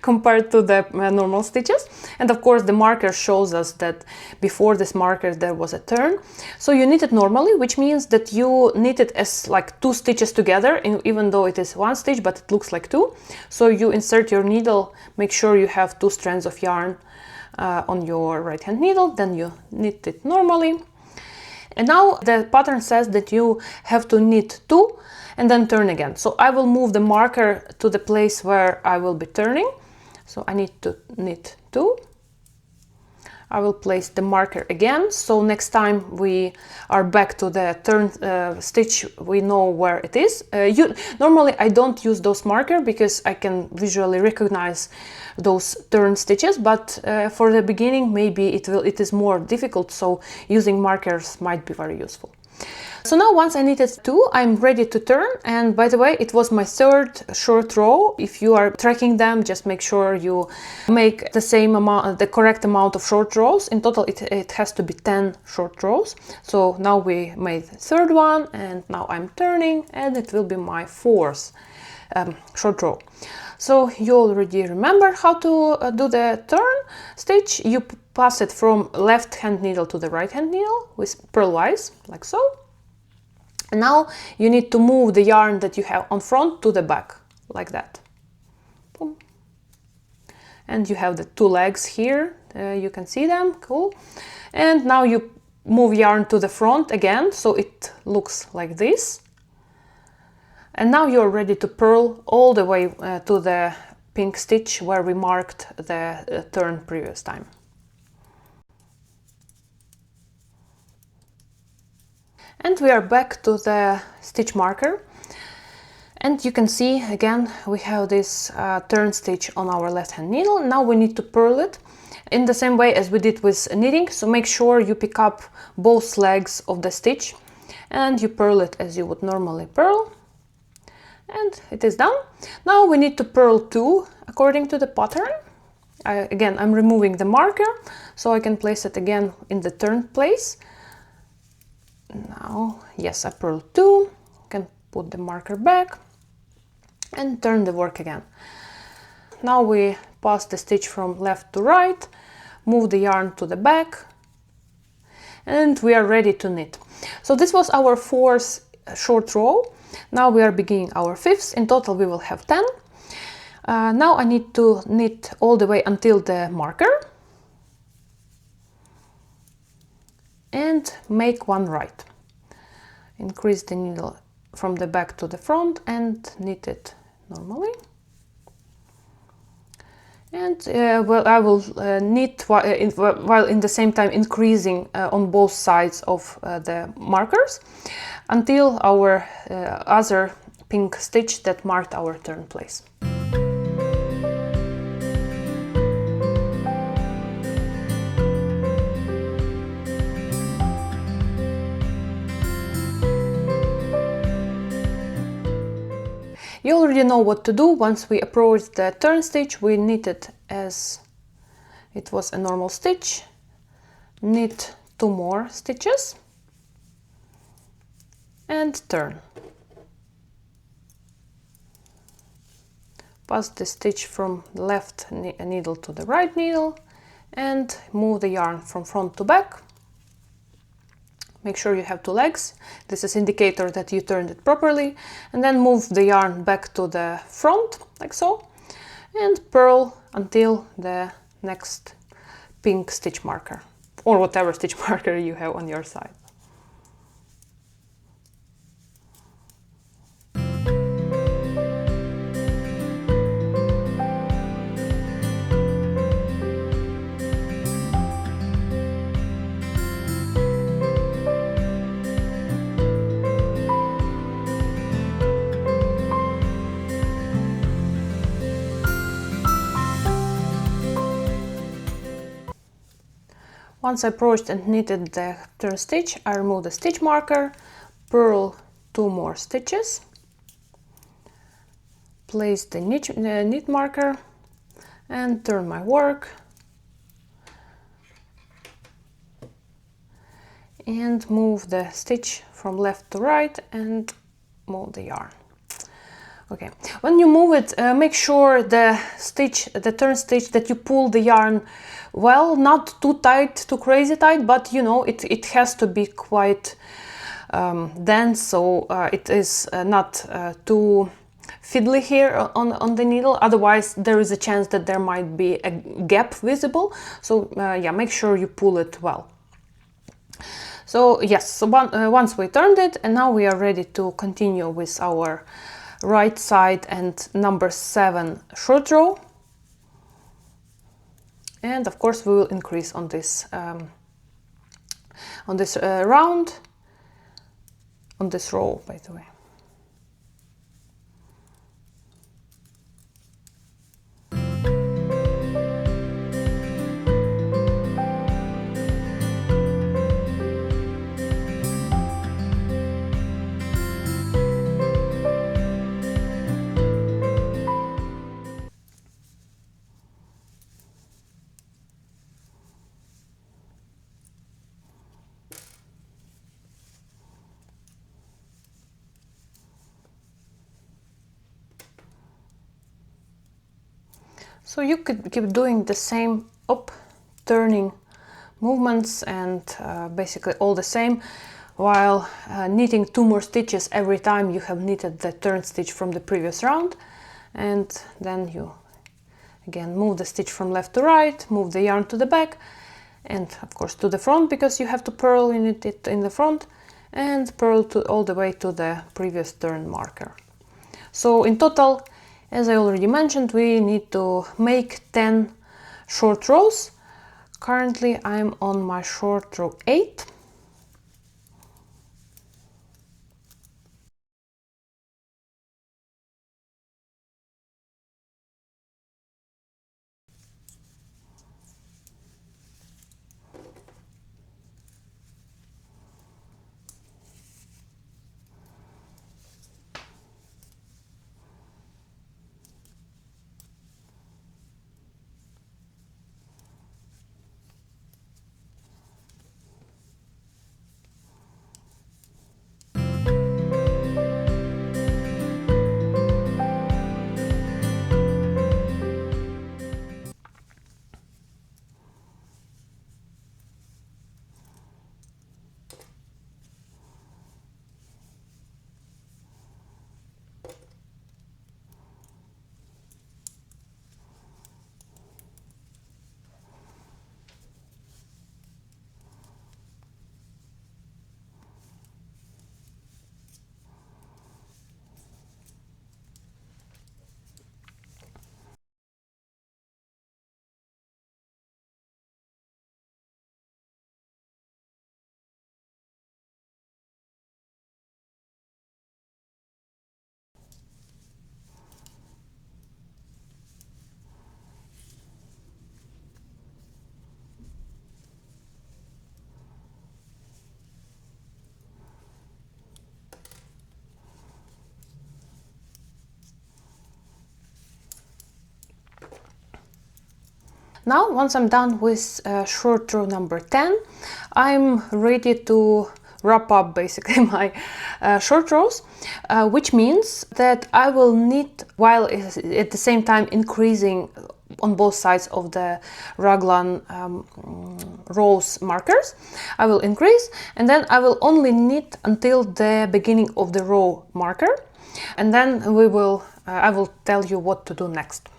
compared to the normal stitches. And of course the marker shows us that before this marker there was a turn. So you knit it normally, which means that you knit it as like 2 stitches together, even though it is 1 stitch, but it looks like 2. So you insert your needle, make sure you have 2 strands of yarn on your right hand needle, then you knit it normally. And now the pattern says that you have to knit 2 and then turn again. So I will move the marker to the place where I will be turning. So I need to knit 2. I will place the marker again. So next time we are back to the turn stitch, we know where it is. Normally I don't use those markers because I can visually recognize those turn stitches, but for the beginning maybe it is more difficult, so using markers might be very useful. So now once I knitted 2, I'm ready to turn. And by the way, it was my 3rd short row. If you are tracking them, just make sure you make the same amount, the correct amount of short rows. In total it has to be 10 short rows. So now we made the 3rd one, and now I'm turning, and it will be my 4th short row. So you already remember how to do the turn stitch. You pass it from left hand needle to the right hand needle with purlwise, like so. And now you need to move the yarn that you have on front to the back, like that. Boom. And you have the 2 legs here, you can see them, cool. And now you move yarn to the front again, so it looks like this. And now you're ready to purl all the way to the pink stitch where we marked the turn previous time. And we are back to the stitch marker. And you can see again we have this turn stitch on our left hand needle. Now we need to purl it in the same way as we did with knitting. So make sure you pick up both legs of the stitch and you purl it as you would normally purl. And it is done. Now we need to purl 2 according to the pattern. Again, I'm removing the marker so I can place it again in the turn place. Now, yes, I purl 2, can put the marker back and turn the work again. Now we pass the stitch from left to right, move the yarn to the back, and we are ready to knit. So this was our 4th short row. Now we are beginning our 5th. In total we will have 10. Now I need to knit all the way until the marker and make one right. increase the needle from the back to the front and knit it normally. And well, I will knit while in the same time increasing on both sides of the markers until our other pink stitch that marked our turn place. You already know what to do. Once we approach the turn stitch, we knit it as it was a normal stitch, knit 2 more stitches and turn. Pass the stitch from the left needle to the right needle and move the yarn from front to back. Make sure you have 2 legs. This is indicator that you turned it properly. And then move the yarn back to the front, like so, and purl until the next pink stitch marker, or whatever stitch marker you have on your side. Once I approached and knitted the turn stitch, I remove the stitch marker, purl 2 more stitches, place the knit marker and turn my work and move the stitch from left to right and move the yarn. Okay, when you move it, make sure the turn stitch, that you pull the yarn well, not too tight, too crazy tight, but you know, it has to be quite dense, so it is not too fiddly here on the needle. Otherwise, there is a chance that there might be a gap visible. So yeah, make sure you pull it well. So yes, so once we turned it, and now we are ready to continue with our right side and number 7 short row. And of course we will increase on this round, on this row, by the way. So you could keep doing the same turning movements and basically all the same, while knitting 2 more stitches every time you have knitted the turn stitch from the previous round. And then you again move the stitch from left to right, move the yarn to the back, and of course to the front, because you have to purl it in the front, and purl all the way to the previous turn marker. So in total, as I already mentioned, we need to make 10 short rows. Currently I'm on my short row 8. Now, once I'm done with short row number 10, I'm ready to wrap up basically my short rows, which means that I will knit while at the same time increasing on both sides of the raglan rows markers. I will increase, and then I will only knit until the beginning of the row marker, and then I will tell you what to do next.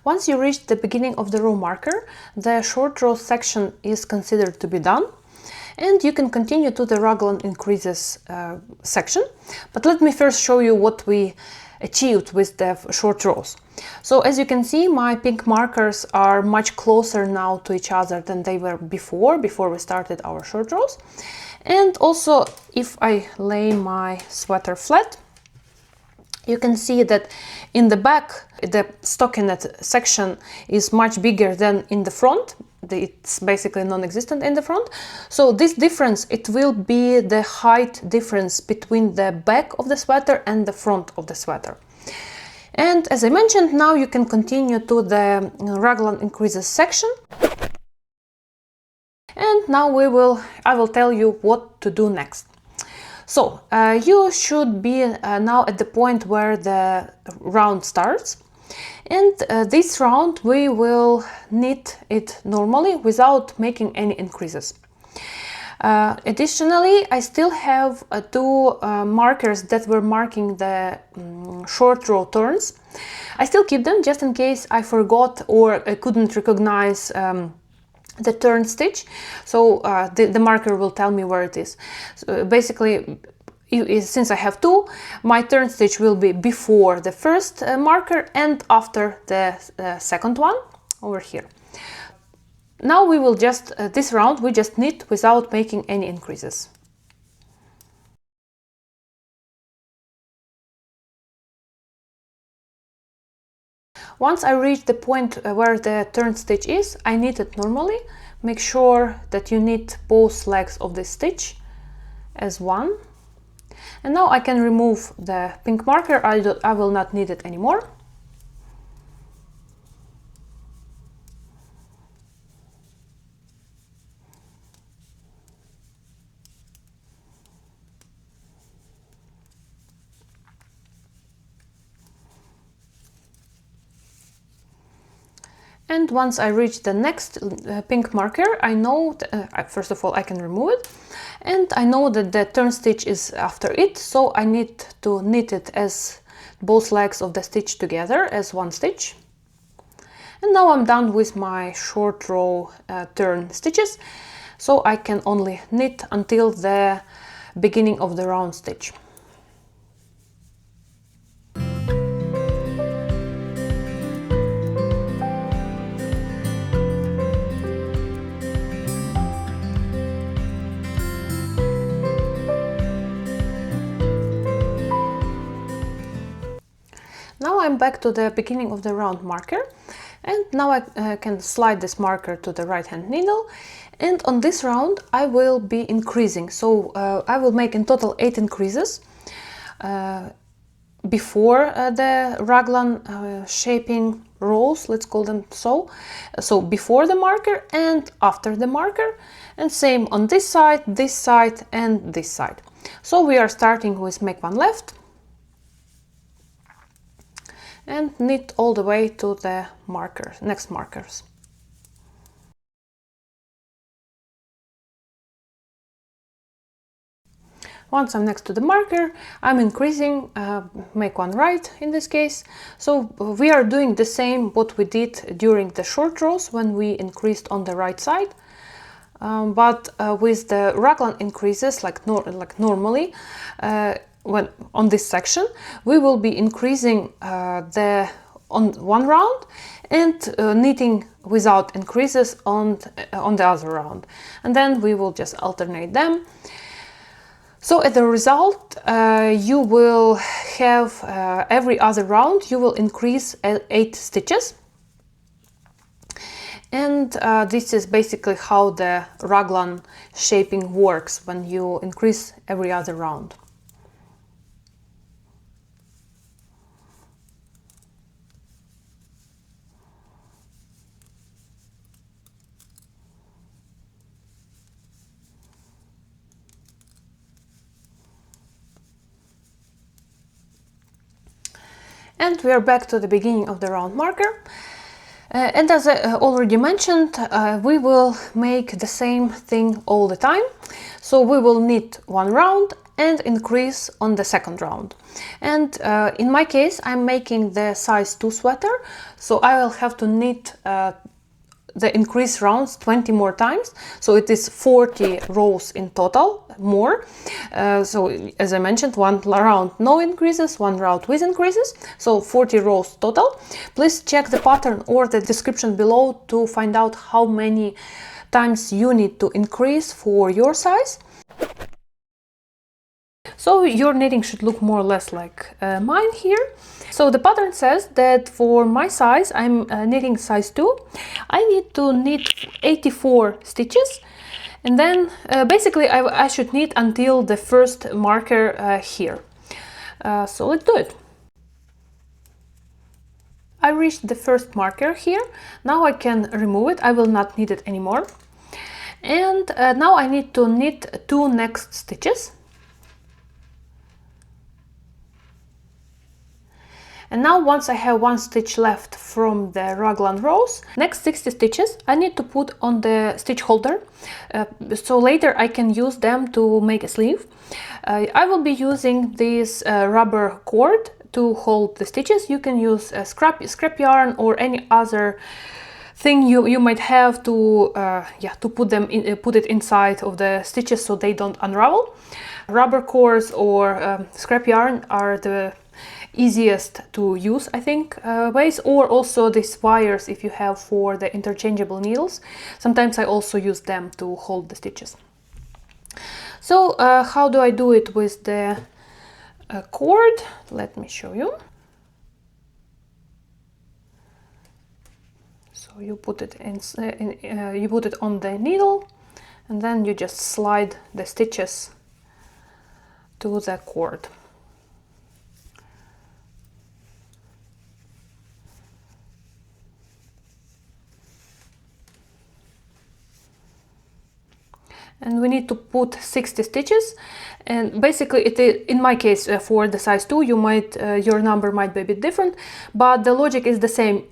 Once you reach the beginning of the row marker, the short row section is considered to be done, and you can continue to the raglan increases section. But let me first show you what we achieved with the short rows. So as you can see, my pink markers are much closer now to each other than they were before we started our short rows. And also, if I lay my sweater flat, you can see that in the back, the stockinette section is much bigger than in the front. It's basically non-existent in the front. So this difference, it will be the height difference between the back of the sweater and the front of the sweater. And as I mentioned, now you can continue to the raglan increases section. And now I will tell you what to do next. So you should be now at the point where the round starts, and this round we will knit it normally without making any increases. Additionally, I still have two markers that were marking the short row turns. I still keep them just in case I forgot or I couldn't recognize the turn stitch, so the marker will tell me where it is. So basically, since I have two, my turn stitch will be before the first marker and after the second one over here. Now we will just, this round we just knit without making any increases. Once I reach the point where the turn stitch is, I knit it normally. Make sure that you knit both legs of this stitch as one. And now I can remove the pink marker. I will not need it anymore. And once I reach the next pink marker, I know, first of all, I can remove it. And I know that the turn stitch is after it, so I need to knit it as both legs of the stitch together as one stitch. And now I'm done with my short row turn stitches, so I can only knit until the beginning of the round stitch. Now I'm back to the beginning of the round marker, and now I can slide this marker to the right hand needle, and on this round I will be increasing. So I will make in total 8 increases before the raglan shaping rows, let's call them so. So before the marker and after the marker, and same on this side and this side. So we are starting with make one left and knit all the way to the next markers. Once I'm next to the marker, I'm increasing, make one right in this case. So we are doing the same what we did during the short rows when we increased on the right side. But with the raglan increases, like normally, when on this section, we will be increasing the on one round and knitting without increases on the other round, and then we will just alternate them. So as a result, you will have every other round you will increase 8 stitches. And this is basically how the raglan shaping works when you increase every other round. And we are back to the beginning of the round marker. And as I already mentioned, we will make the same thing all the time. So we will knit one round and increase on the second round. And in my case, I'm making the size 2 sweater, so I will have to knit the increase rounds 20 more times, so it is 40 rows in total more. So as I mentioned, one round no increases, one round with increases, so 40 rows total. Please check the pattern or the description below to find out how many times you need to increase for your size. So your knitting should look more or less like mine here. So the pattern says that for my size, I'm knitting size 2. I need to knit 84 stitches, and then basically I should knit until the first marker here. So let's do it. I reached the first marker here. Now I can remove it. I will not knit it anymore. And now I need to knit 2 next stitches. And now once I have 1 stitch left from the raglan rows, next 60 stitches I need to put on the stitch holder, so later I can use them to make a sleeve. I will be using this rubber cord to hold the stitches. You can use a scrap yarn or any other thing you might have to put it inside of the stitches so they don't unravel. Rubber cords or scrap yarn are the easiest to use, I think, ways, or also these wires if you have for the interchangeable needles. Sometimes I also use them to hold the stitches. So how do I do it with the cord? Let me show you. So you put it you put it on the needle, and then you just slide the stitches to the cord. And we need to put 60 stitches, and basically in my case for the size 2 you might your number might be a bit different, but the logic is the same.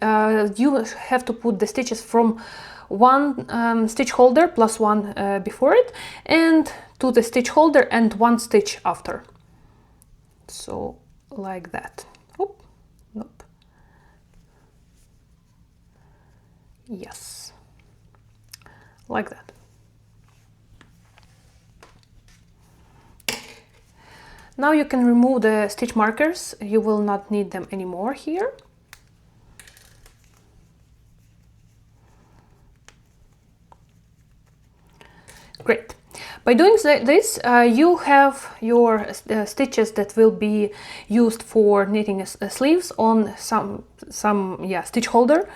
You have to put the stitches from 1 stitch holder plus 1 before it, and to the stitch holder and 1 stitch after, so like that. Oop, nope. Yes, like that. Now you can remove the stitch markers. You will not need them anymore here. Great. By doing this, you have your stitches that will be used for knitting sleeves on some stitch holder,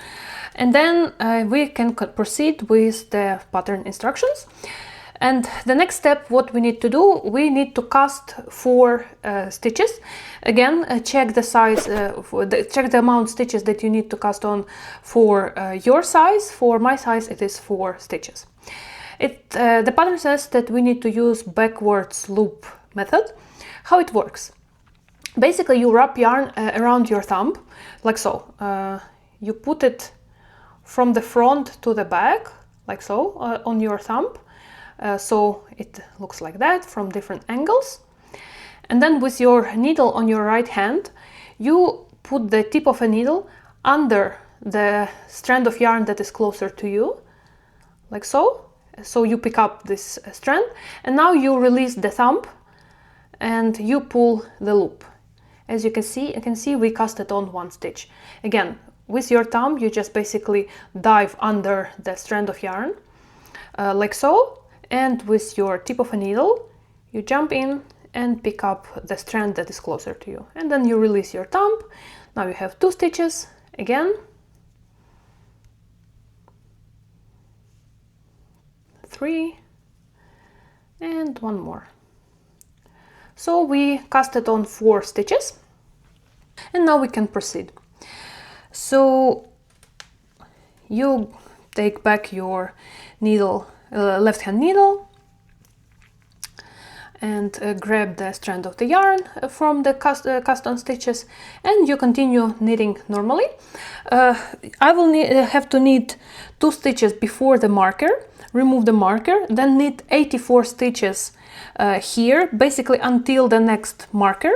and then we can proceed with the pattern instructions. And the next step, what we need to do, we need to cast 4 stitches. Again, check the size, check the amount of stitches that you need to cast on for your size. For my size, it is 4 stitches. The pattern says that we need to use backwards loop method. How it works? Basically, you wrap yarn around your thumb, like so. You put it from the front to the back, like so, on your thumb. So it looks like that from different angles. And then with your needle on your right hand, you put the tip of a needle under the strand of yarn that is closer to you, like so. So you pick up this strand, and now you release the thumb and you pull the loop. As you can see we casted on 1 stitch. Again, with your thumb you just basically dive under the strand of yarn, like so, and with your tip of a needle you jump in and pick up the strand that is closer to you, and then you release your thumb. Now you have 2 stitches again, 3, and 1 more. So we casted on 4 stitches, and now we can proceed. So you take back your needle, left hand needle, and grab the strand of the yarn from the cast on stitches, and you continue knitting normally. I will have to knit 2 stitches before the marker, remove the marker, then knit 84 stitches here, basically until the next marker.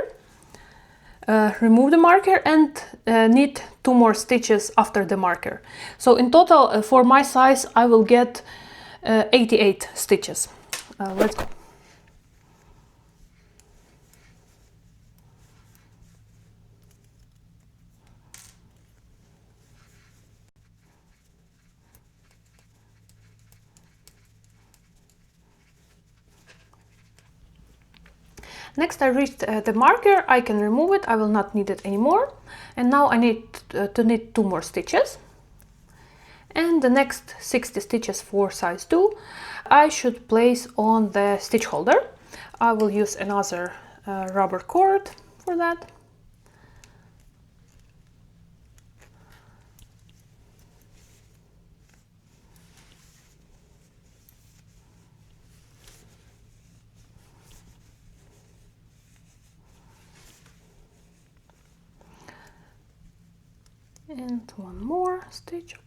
Remove the marker and knit 2 more stitches after the marker. So in total, for my size, I will get 88 stitches. Let's go. Next I reached the marker, I can remove it, I will not need it anymore. And now I need to knit 2 more stitches. And the next 60 stitches for size 2 I should place on the stitch holder. I will use another rubber cord for that. And 1 more stitch up.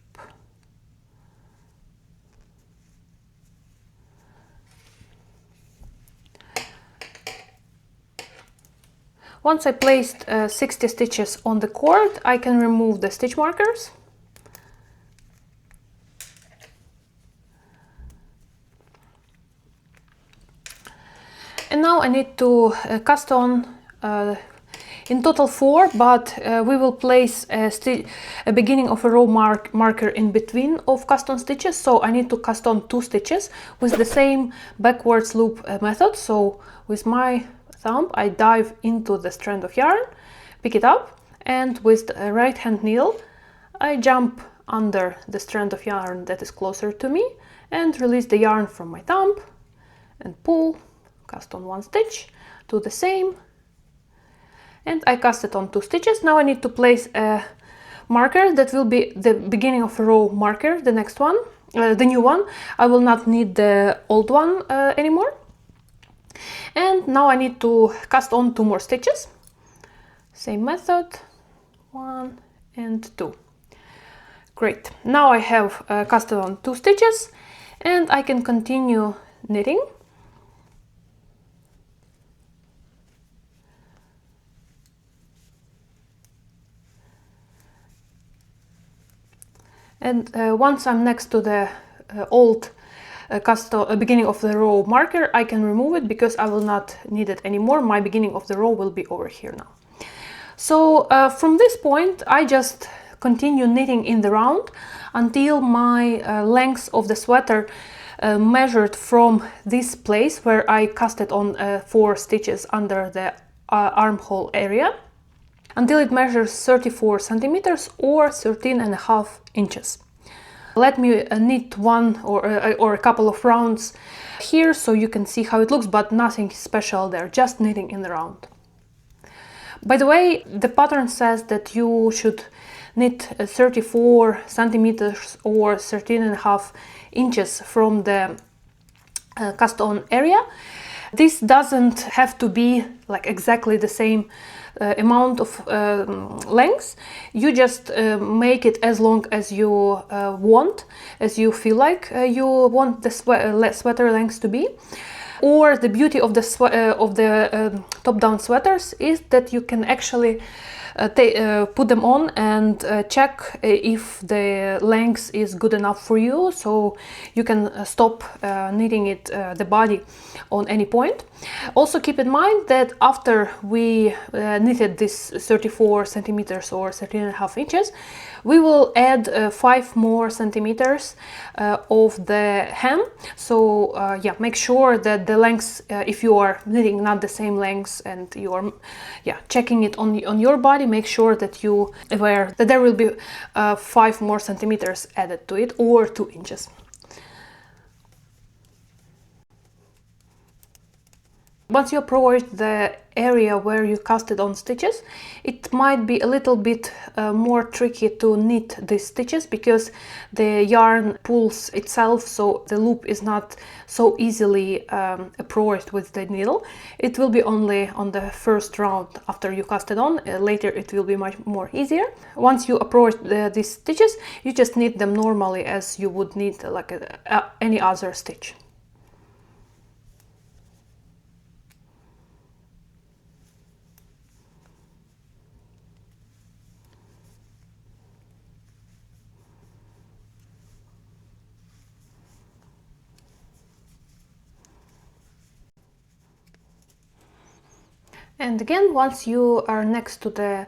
Once I placed 60 stitches on the cord, I can remove the stitch markers. And now I need to cast on in total 4, but we will place a beginning of a row marker in between of cast on stitches, so I need to cast on 2 stitches with the same backwards loop method. So with my thumb I dive into the strand of yarn, pick it up, and with the right hand needle I jump under the strand of yarn that is closer to me and release the yarn from my thumb and pull, cast on 1 stitch, do the same, and I cast it on 2 stitches. Now I need to place a marker that will be the beginning of a row marker, the next one, the new one. I will not need the old one anymore. And now I need to cast on 2 more stitches. Same method, 1 and 2. Great. Now I have casted on 2 stitches and I can continue knitting. And once I'm next to the old beginning of the row marker, I can remove it because I will not need it anymore. My beginning of the row will be over here now. So from this point, I just continue knitting in the round until my length of the sweater measured from this place where I casted on 4 stitches under the armhole area, until it measures 34 centimeters or 13.5 inches. Let me knit 1 or a couple of rounds here so you can see how it looks, but nothing special there, just knitting in the round. By the way, the pattern says that you should knit 34 centimeters or 13.5 inches from the cast on area. This doesn't have to be like exactly the same amount of length. You just make it as long as you want, as you feel like you want the sweater length to be. Or the beauty of the top-down sweaters is that you can actually put them on and check if the length is good enough for you, so you can stop knitting it the body on any point. Also keep in mind that after we knitted this 34 centimeters or 13.5 inches, we will add 5 more centimeters of the hem. So yeah, make sure that the length, if you are knitting not the same length and you are checking it on your body, make sure that you aware that there will be 5 more centimeters added to it, or 2 inches. Once you approach the area where you casted on stitches, it might be a little bit more tricky to knit these stitches because the yarn pulls itself, so the loop is not so easily approached with the needle. It will be only on the first round after you cast it on. Later it will be much more easier. Once you approach these stitches, you just knit them normally as you would knit like any other stitch. And again, once you are next to the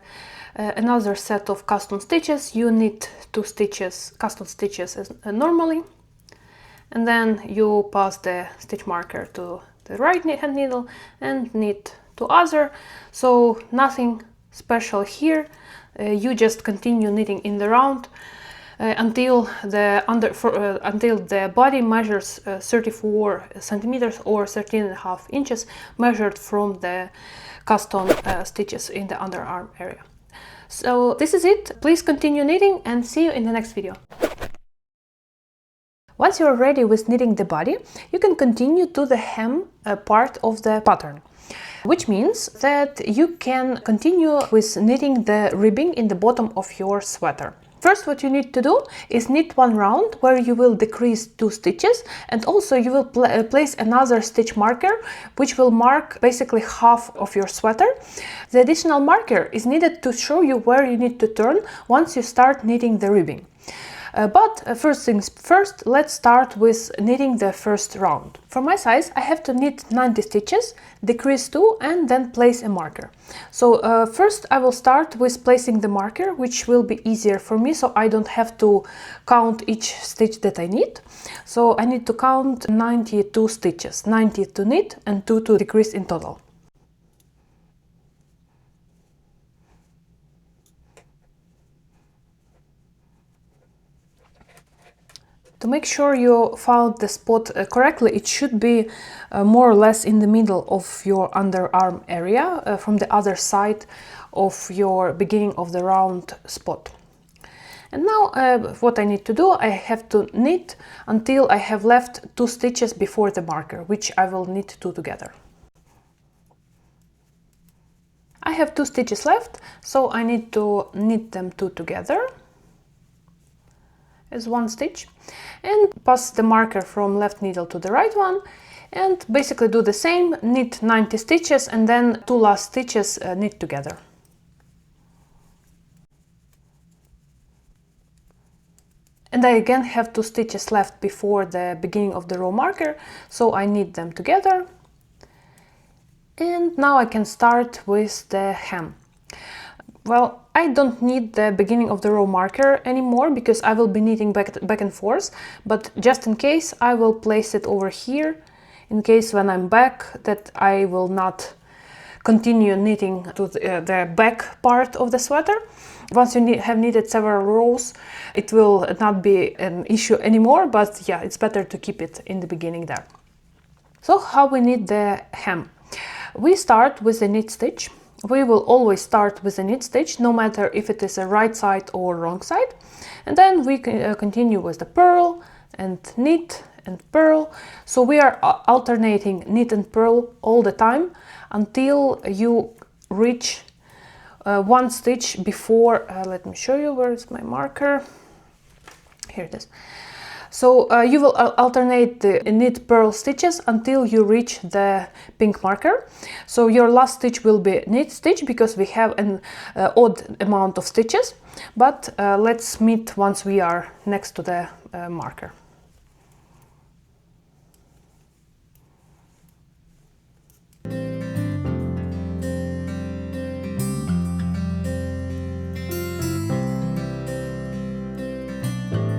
another set of cast on stitches, you knit 2 stitches, cast on stitches as normally, and then you pass the stitch marker to the right hand needle and knit to other. So nothing special here. You just continue knitting in the round until the body measures 34 centimeters or 13.5 inches, measured from the cast on stitches in the underarm area. So this is it. Please continue knitting and see you in the next video. Once you're ready with knitting the body, you can continue to the hem part of the pattern, which means that you can continue with knitting the ribbing in the bottom of your sweater. First, what you need to do is knit 1 round where you will decrease 2 stitches, and also you will place another stitch marker which will mark basically half of your sweater. The additional marker is needed to show you where you need to turn once you start knitting the ribbing. But first things first, let's start with knitting the first round. For my size, I have to knit 90 stitches, decrease 2, and then place a marker. So first I will start with placing the marker, which will be easier for me, so I don't have to count each stitch that I knit. So I need to count 92 stitches, 90 to knit and 2 to decrease in total. To make sure you found the spot correctly, it should be more or less in the middle of your underarm area, from the other side of your beginning of the round spot. And now what I need to do, I have to knit until I have left 2 stitches before the marker, which I will knit 2 together. I have 2 stitches left, so I need to knit them 2 together as 1 stitch, and pass the marker from left needle to the right one, and basically do the same, knit 90 stitches and then 2 last stitches knit together. And I again have 2 stitches left before the beginning of the row marker, so I knit them together. And now I can start with the hem. Well, I don't need the beginning of the row marker anymore because I will be knitting back and forth, but just in case I will place it over here, in case when I'm back that I will not continue knitting to the back part of the sweater. Once you have knitted several rows, it will not be an issue anymore, but yeah, it's better to keep it in the beginning there. So how we knit the hem? We start with a knit stitch. We will always start with a knit stitch, no matter if it is a right side or wrong side. And then we continue with the purl and knit and purl. So we are alternating knit and purl all the time until you reach 1 stitch before, let me show you where is my marker. Here it is. So you will alternate the knit purl stitches until you reach the pink marker. So your last stitch will be knit stitch because we have an odd amount of stitches, but let's meet once we are next to the marker.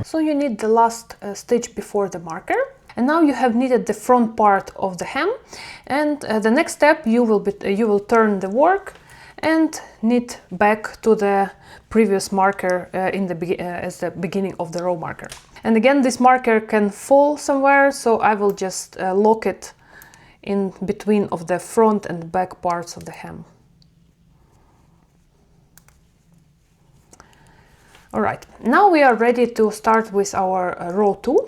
So you knit the last stitch before the marker, and now you have knitted the front part of the hem, and the next step you will turn the work and knit back to the previous marker as the beginning of the row marker. And again, this marker can fall somewhere, so I will just lock it in between of the front and back parts of the hem. Alright, now we are ready to start with our row 2.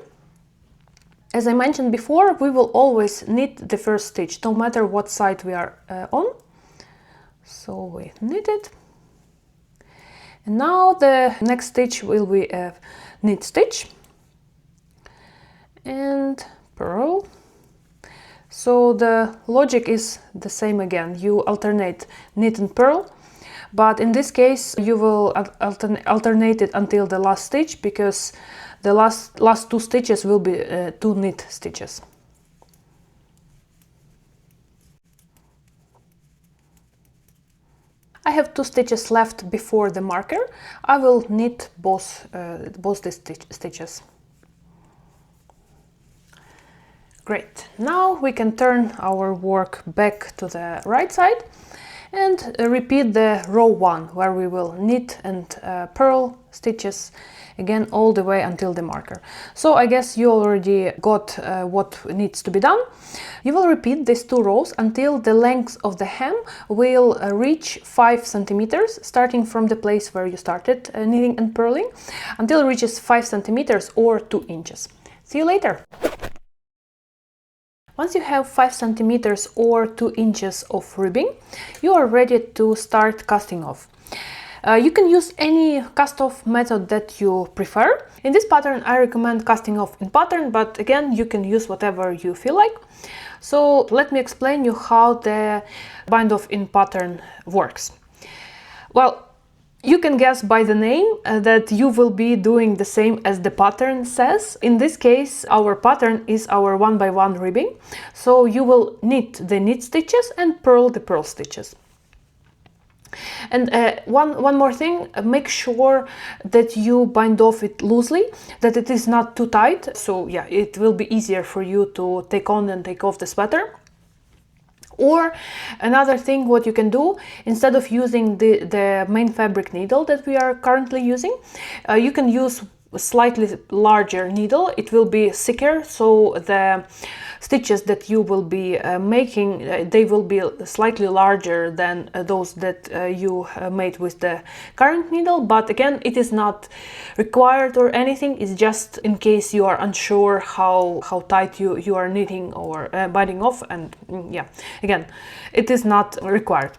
As I mentioned before, we will always knit the first stitch, no matter what side we are on. So we knit it. And now the next stitch will be a knit stitch and purl. So the logic is the same again. You alternate knit and purl. But in this case, you will alternate it until the last stitch, because the last 2 stitches will be 2 knit stitches. I have 2 stitches left before the marker. I will knit both the stitches. Great. Now we can turn our work back to the right side and repeat the row 1, where we will knit and purl stitches again all the way until the marker. So I guess you already got what needs to be done. You will repeat these 2 rows until the length of the hem will reach 5 centimeters, starting from the place where you started knitting and purling, until it reaches 5 centimeters or 2 inches. See you later! Once you have 5 centimeters or 2 inches of ribbing, you are ready to start casting off. You can use any cast-off method that you prefer. In this pattern, I recommend casting off in pattern, but again, you can use whatever you feel like. So let me explain you how the bind-off in pattern works. Well, you can guess by the name that you will be doing the same as the pattern says. In this case, our pattern is our 1x1 ribbing. So you will knit the knit stitches and purl the purl stitches. And one more thing, make sure that you bind off it loosely, that it is not too tight. So yeah, it will be easier for you to take on and take off the sweater. Or another thing, what you can do, instead of using the main fabric needle that we are currently using, you can use a slightly larger needle. It will be thicker, so the stitches that you will be making, they will be slightly larger than those that you made with the current needle. But again, it is not required or anything. It's just in case you are unsure how tight you are knitting or binding off. And yeah, again, it is not required.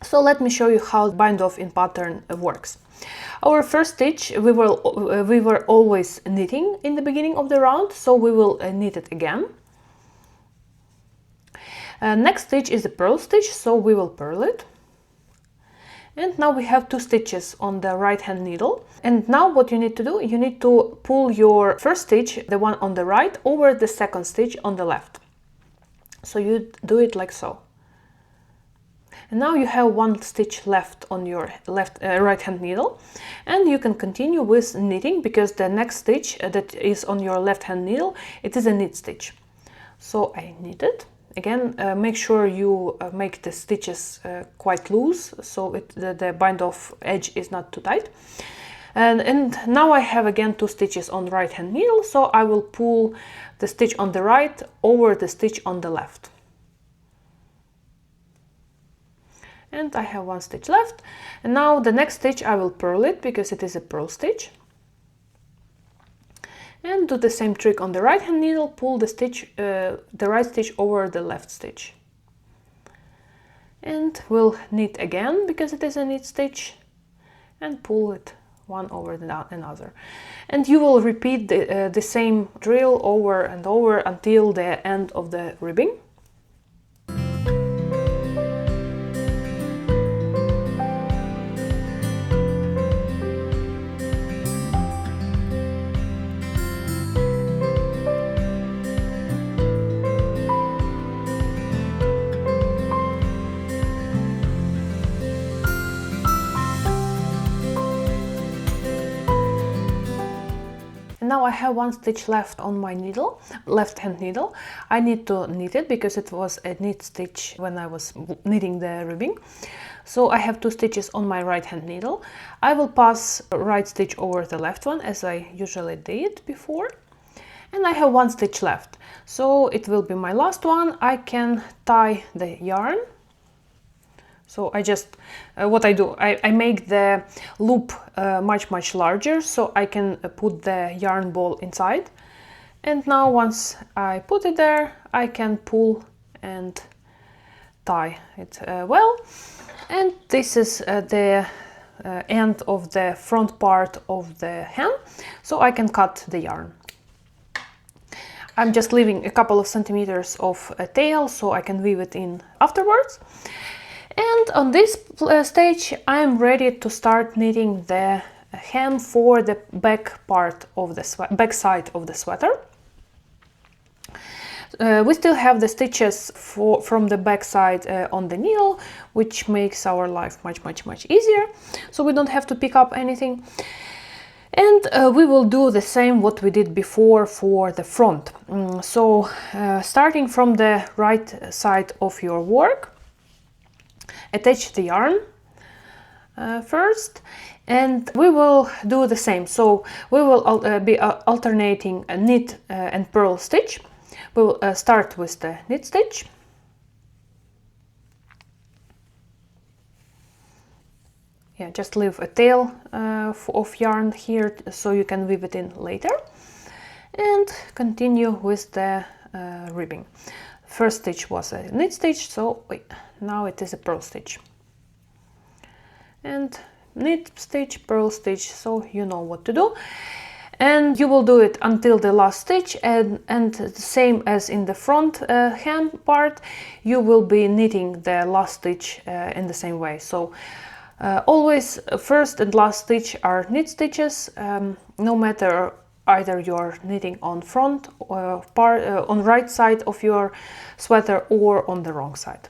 So let me show you how bind off in pattern works. Our first stitch, we were always knitting in the beginning of the round, so we will knit it again. Next stitch is a purl stitch, so we will purl it. And now we have 2 stitches on the right hand needle. And now what you need to do, you need to pull your first stitch, the one on the right, over the second stitch on the left. So you do it like so. And now you have 1 stitch left on your right hand needle, and you can continue with knitting, because the next stitch that is on your left hand needle, it is a knit stitch. So I knit it. Again, make sure you make the stitches quite loose, so the bind off edge is not too tight. And now I have again 2 stitches on the right hand needle, so I will pull the stitch on the right over the stitch on the left. And I have 1 stitch left. And now the next stitch I will purl it, because it is a purl stitch. And do the same trick on the right hand needle, pull the right stitch over the left stitch. And we'll knit again, because it is a knit stitch, and pull it one over another. And you will repeat the same drill over and over until the end of the ribbing. Now I have one stitch left on my needle, left hand needle. I need to knit it because it was a knit stitch when I was knitting the ribbing. So I have 2 stitches on my right hand needle. I will pass right stitch over the left one as I usually did before. And I have 1 stitch left. So it will be my last one. I can tie the yarn. So I just, what I do, I make the loop much larger so I can put the yarn ball inside. And now once I put it there, I can pull and tie it well. And this is the end of the front part of the hem, so I can cut the yarn. I'm just leaving a couple of centimeters of a tail so I can weave it in afterwards. And on this stage I am ready to start knitting the hem for the back part of the back side of the sweater. We still have the stitches from the back side on the needle, which makes our life much easier, so we don't have to pick up anything. And we will do the same what we did before for the front. Starting from the right side of your work, attach the yarn first, and we will do the same. So we will be alternating a knit and purl stitch. We will start with the knit stitch. Yeah, just leave a tail of yarn here so you can weave it in later, and continue with the ribbing. First stitch was a knit stitch, so now it is a purl stitch. And knit stitch, purl stitch, so you know what to do. And you will do it until the last stitch, and the same as in the front hem part, you will be knitting the last stitch in the same way. So always first and last stitch are knit stitches, no matter either you're knitting on front part on right side of your sweater or on the wrong side.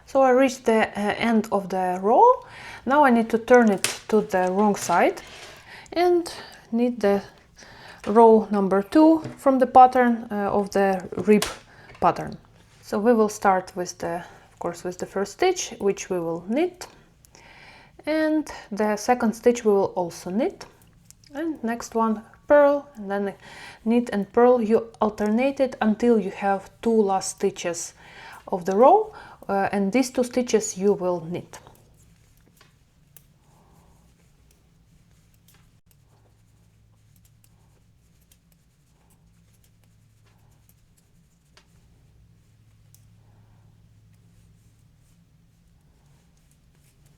So I reached the end of the row. Now I need to turn it to the wrong side and knit the row number 2 from the pattern of the rib pattern. So we will start with the, of course, with the first stitch, which we will knit, and the second stitch we will also knit, and next one purl, and then knit and purl. You alternate it until you have 2 last stitches of the row, and these 2 stitches you will knit.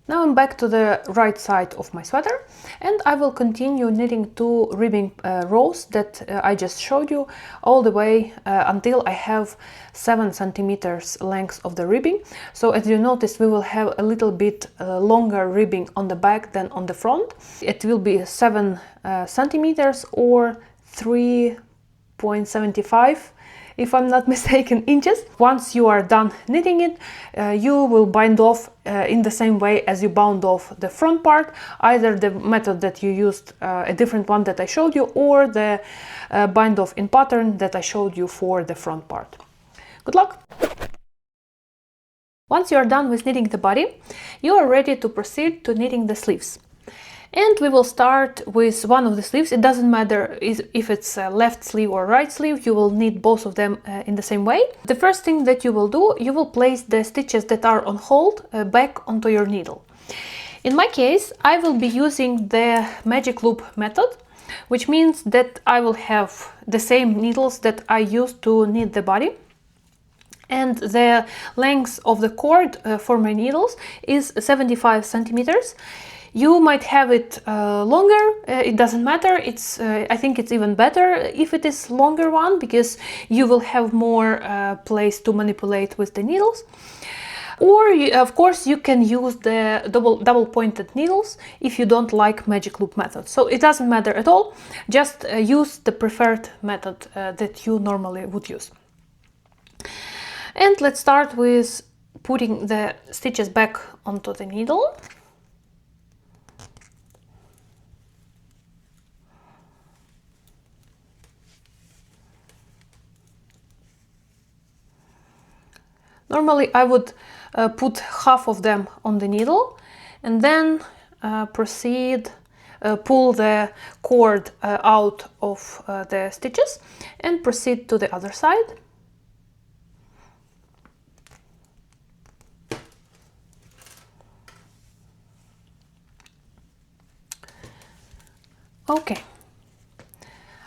Now I'm back to the right side of my sweater, and I will continue knitting 2 ribbing rows that I just showed you all the way until I have 7 centimeters length of the ribbing. So as you notice, we will have a little bit longer ribbing on the back than on the front. It will be 7 centimeters or 3.75, if I'm not mistaken, inches. Once you are done knitting it, you will bind off in the same way as you bound off the front part, either the method that you used, a different one that I showed you, or the bind off in pattern that I showed you for the front part. Good luck! Once you are done with knitting the body, you are ready to proceed to knitting the sleeves. And we will start with one of the sleeves. It doesn't matter if it's a left sleeve or right sleeve, you will knit both of them in the same way. The first thing that you will do, you will place the stitches that are on hold back onto your needle. In my case, I will be using the magic loop method, which means that I will have the same needles that I used to knit the body. and the length of the cord for my needles is 75 centimeters. You might have it longer, it doesn't matter. I think it's even better if it is longer one, because you will have more place to manipulate with the needles. Or of course you can use the double pointed needles if you don't like magic loop method. So it doesn't matter at all, just use the preferred method that you normally would use. And let's start with putting the stitches back onto the needle. Normally I would put half of them on the needle and then pull the cord out of the stitches and proceed to the other side. Okay,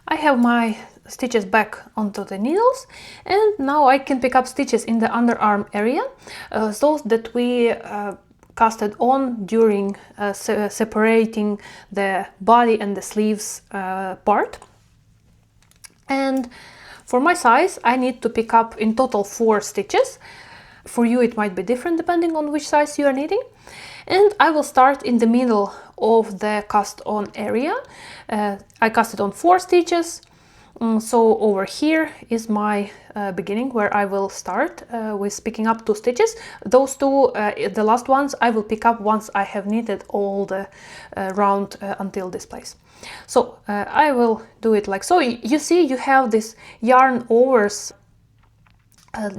I have my stitches back onto the needles, and now I can pick up stitches in the underarm area, those that we casted on during separating the body and the sleeves part. And for my size I need to pick up in total 4 stitches. For you it might be different depending on which size you are knitting. And I will start in the middle of the cast on area. I casted on 4 stitches. So over here is my beginning, where I will start with picking up 2 stitches. Those 2, the last ones, I will pick up once I have knitted all the round until this place. So I will do it like so. You see, you have this yarn overs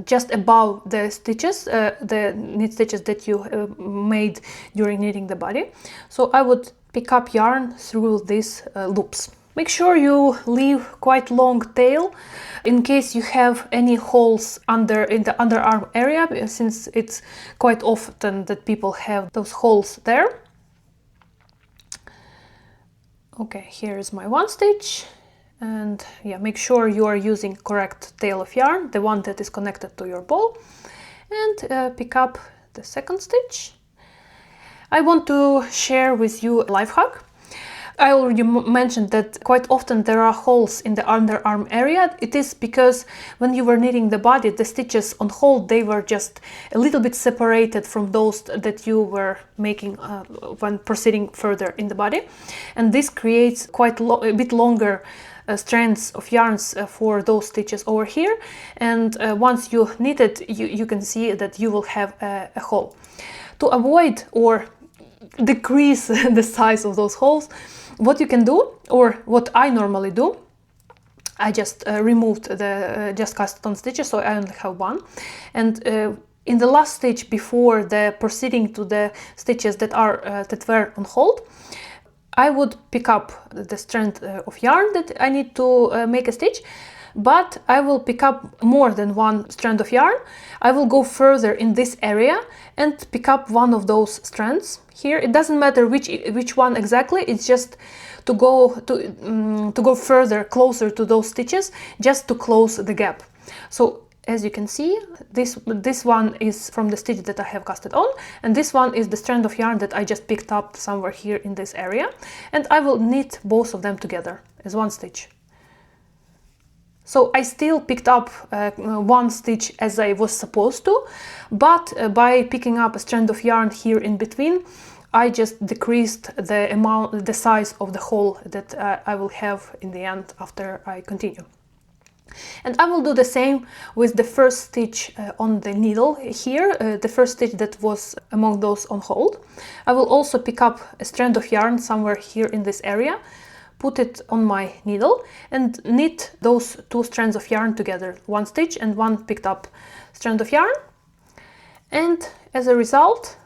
just above the stitches, the knit stitches that you made during knitting the body. So I would pick up yarn through these loops. Make sure you leave quite long tail in case you have any holes in the underarm area, since it's quite often that people have those holes there. Okay, here is my 1 stitch, and yeah, make sure you are using correct tail of yarn, the one that is connected to your ball, and pick up the 2nd stitch. I want to share with you a life hack. I already mentioned that quite often there are holes in the underarm area. It is because when you were knitting the body, the stitches on hold, they were just a little bit separated from those that you were making when proceeding further in the body. And this creates quite a bit longer strands of yarns for those stitches over here. And once you knit it, you can see that you will have a hole. To avoid or decrease the size of those holes, what you can do, or what I normally do, I just removed the just cast on stitches, so I only have 1. And in the last stitch before the proceeding to the stitches that were on hold, I would pick up the strand of yarn that I need to make a stitch, but I will pick up more than 1 strand of yarn. I will go further in this area and pick up one of those strands here. It doesn't matter which one exactly, it's just to go further, closer to those stitches, just to close the gap. So as you can see, this one is from the stitch that I have casted on, and this one is the strand of yarn that I just picked up somewhere here in this area, and I will knit both of them together as 1 stitch. So I still picked up 1 stitch as I was supposed to, but by picking up a strand of yarn here in between, I just decreased the size of the hole that I will have in the end after I continue. And I will do the same with the first stitch on the needle here, the first stitch that was among those on hold. I will also pick up a strand of yarn somewhere here in this area, put it on my needle and knit those 2 strands of yarn together, 1 stitch and 1 picked up strand of yarn. And as a result,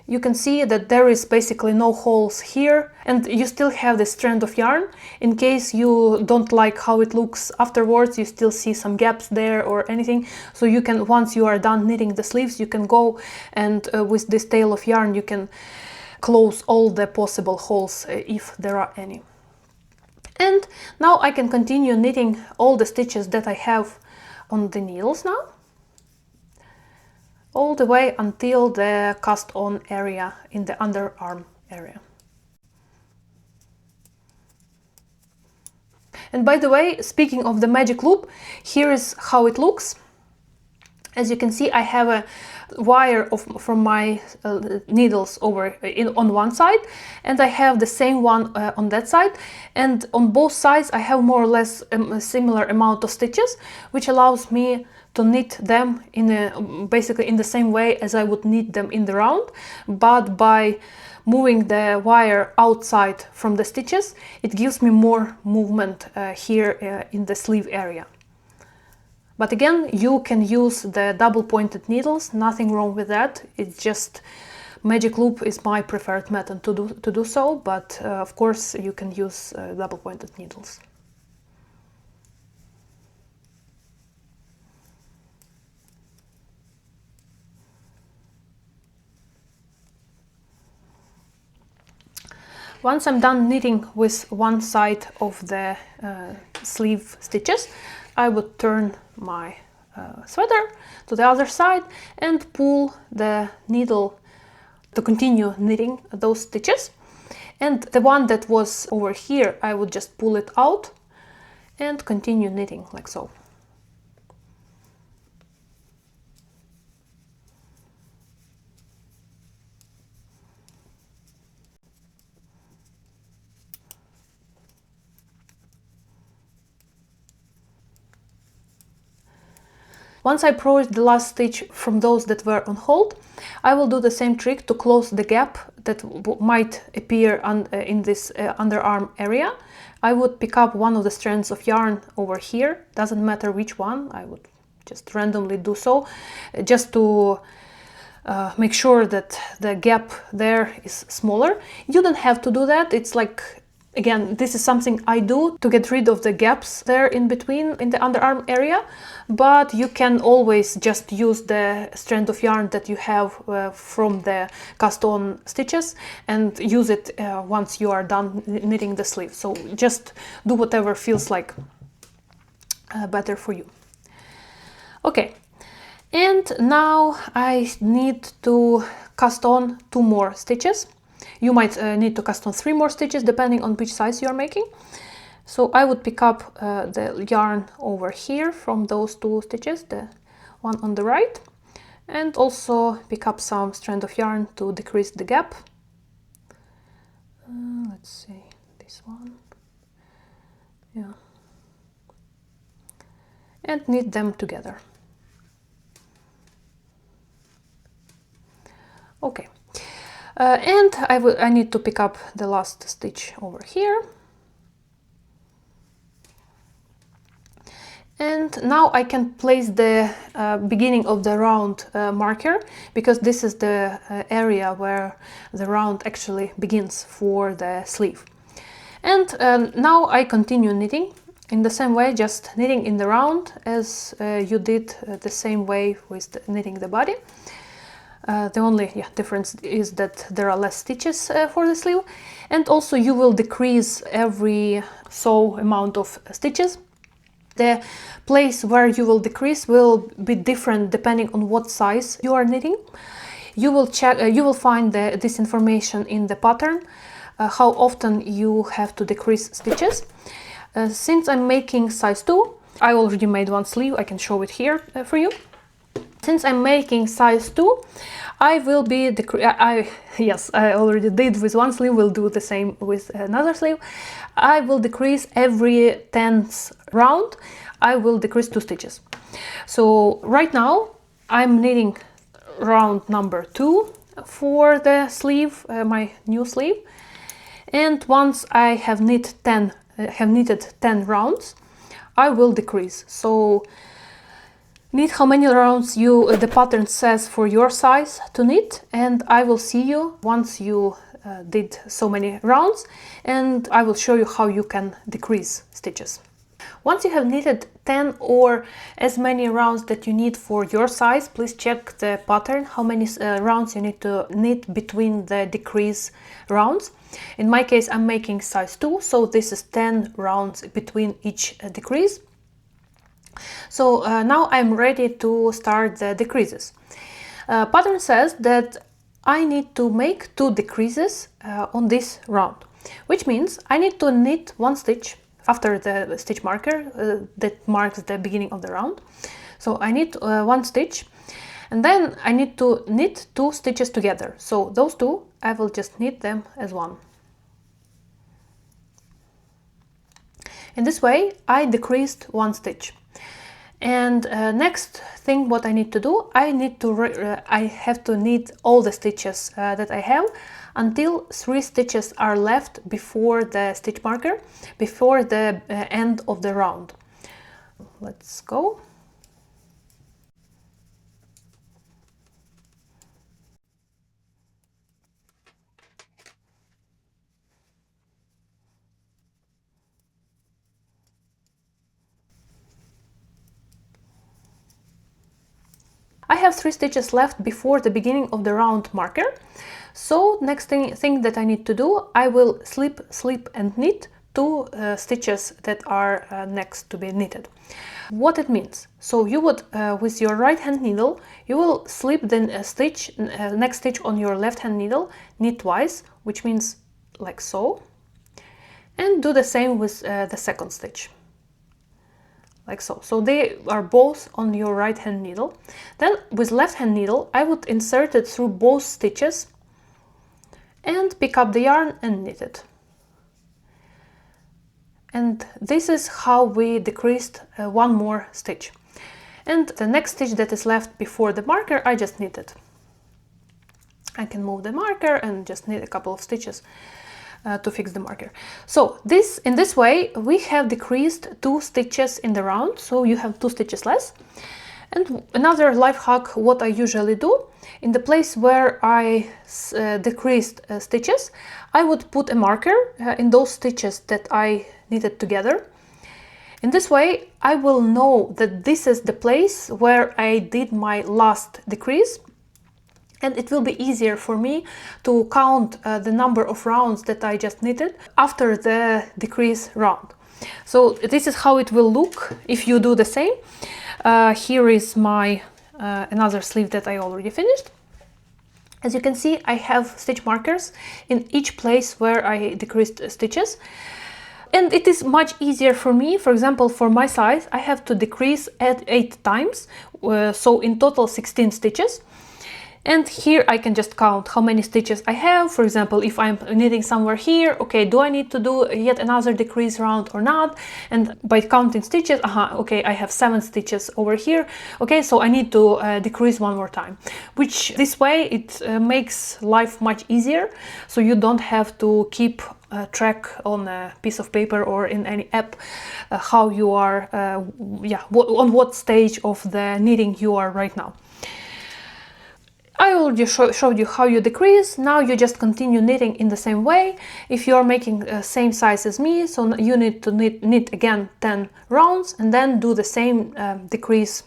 you can see that there is basically no holes here, and you still have the strand of yarn. In case you don't like how it looks afterwards, you still see some gaps there or anything. So you can, once you are done knitting the sleeves, you can go and with this tail of yarn you can close all the possible holes if there are any. And now I can continue knitting all the stitches that I have on the needles now. all the way until the cast on area in the underarm area. And by the way, speaking of the magic loop, here is how it looks. As you can see, I have a wire from my needles over on one side, and I have the same one on that side, and on both sides I have more or less a similar amount of stitches, which allows me to knit them in basically in the same way as I would knit them in the round, but by moving the wire outside from the stitches, it gives me more movement here in the sleeve area. But again, you can use the double pointed needles, nothing wrong with that. It's just magic loop is my preferred method to do so, but of course you can use double pointed needles. Once I'm done knitting with one side of the sleeve stitches, I would turn my sweater to the other side and pull the needle to continue knitting those stitches. And the one that was over here, I would just pull it out and continue knitting like so. Once I approach the last stitch from those that were on hold, I will do the same trick to close the gap that might appear in this underarm area. I would pick up one of the strands of yarn over here, doesn't matter which one, I would just randomly do so, just to make sure that the gap there is smaller. You don't have to do that, it's like, again, this is something I do to get rid of the gaps there in between in the underarm area, but you can always just use the strand of yarn that you have from the cast on stitches and use it once you are done knitting the sleeve. So just do whatever feels like better for you. Okay, and now I need to cast on 2 more stitches. You might need to cast on 3 more stitches depending on which size you are making. So I would pick up the yarn over here from those 2 stitches, the one on the right, and also pick up some strand of yarn to decrease the gap. Let's see, this one, yeah, and knit them together. Okay. And I need to pick up the last stitch over here. And now I can place the beginning of the round marker, because this is the area where the round actually begins for the sleeve. And now I continue knitting in the same way, just knitting in the round as you did the same way with knitting the body. The only difference is that there are less stitches for the sleeve, and also you will decrease every so amount of stitches. The place where you will decrease will be different depending on what size you are knitting. You will check. You will find this information in the pattern, how often you have to decrease stitches. Since I'm making size 2, I already made one sleeve. I can show it here for you. Since I'm making size 2, I will be yes, I already did with one sleeve, will do the same with another sleeve. I will decrease every 10th round, I will decrease 2 stitches. So right now I'm knitting round number 2 for the sleeve, my new sleeve. And once I have knitted 10 rounds, I will decrease. So knit how many rounds the pattern says for your size to knit, and I will see you once you did so many rounds, and I will show you how you can decrease stitches. Once you have knitted 10 or as many rounds that you need for your size, please check the pattern, how many rounds you need to knit between the decrease rounds. In my case, I'm making size 2, so this is 10 rounds between each decrease. So now I'm ready to start the decreases. Pattern says that I need to make 2 decreases on this round, which means I need to knit 1 stitch after the stitch marker that marks the beginning of the round. So I knit 1 stitch, and then I need to knit 2 stitches together. So those 2, I will just knit them as one. In this way, I decreased 1 stitch. And next thing what I need to do, I have to knit all the stitches that I have until 3 stitches are left before the stitch marker, before the end of the round. Let's go. I have 3 stitches left before the beginning of the round marker. So next thing that I need to do, I will slip, slip and knit 2 stitches that are next to be knitted. What it means? So you would, with your right hand needle, you will slip the next stitch on your left hand needle, knit twice, which means like so, and do the same with the second stitch. Like so. So they are both on your right hand needle. Then with left hand needle, I would insert it through both stitches and pick up the yarn and knit it. And this is how we decreased 1 more stitch. And the next stitch that is left before the marker, I just knit it. I can move the marker and just knit a couple of stitches to fix the marker. So in this way we have decreased 2 stitches in the round, so you have 2 stitches less. And another life hack, what I usually do, in the place where I decreased stitches, I would put a marker in those stitches that I knitted together. In this way I will know that this is the place where I did my last decrease, and it will be easier for me to count the number of rounds that I just knitted after the decrease round. So this is how it will look if you do the same. Here is my another sleeve that I already finished. As you can see, I have stitch markers in each place where I decreased stitches. And it is much easier for me. For example, for my size, I have to decrease at 8 times, so in total 16 stitches. And here I can just count how many stitches I have. For example, if I'm knitting somewhere here, okay, do I need to do yet another decrease round or not? And by counting stitches, okay, I have 7 stitches over here. Okay, so I need to decrease 1 more time, which this way it makes life much easier. So you don't have to keep track on a piece of paper or in any app how you are, on what stage of the knitting you are right now. I already showed you how you decrease. Now you just continue knitting in the same way. If you are making same size as me, so you need to knit again 10 rounds and then do the same decrease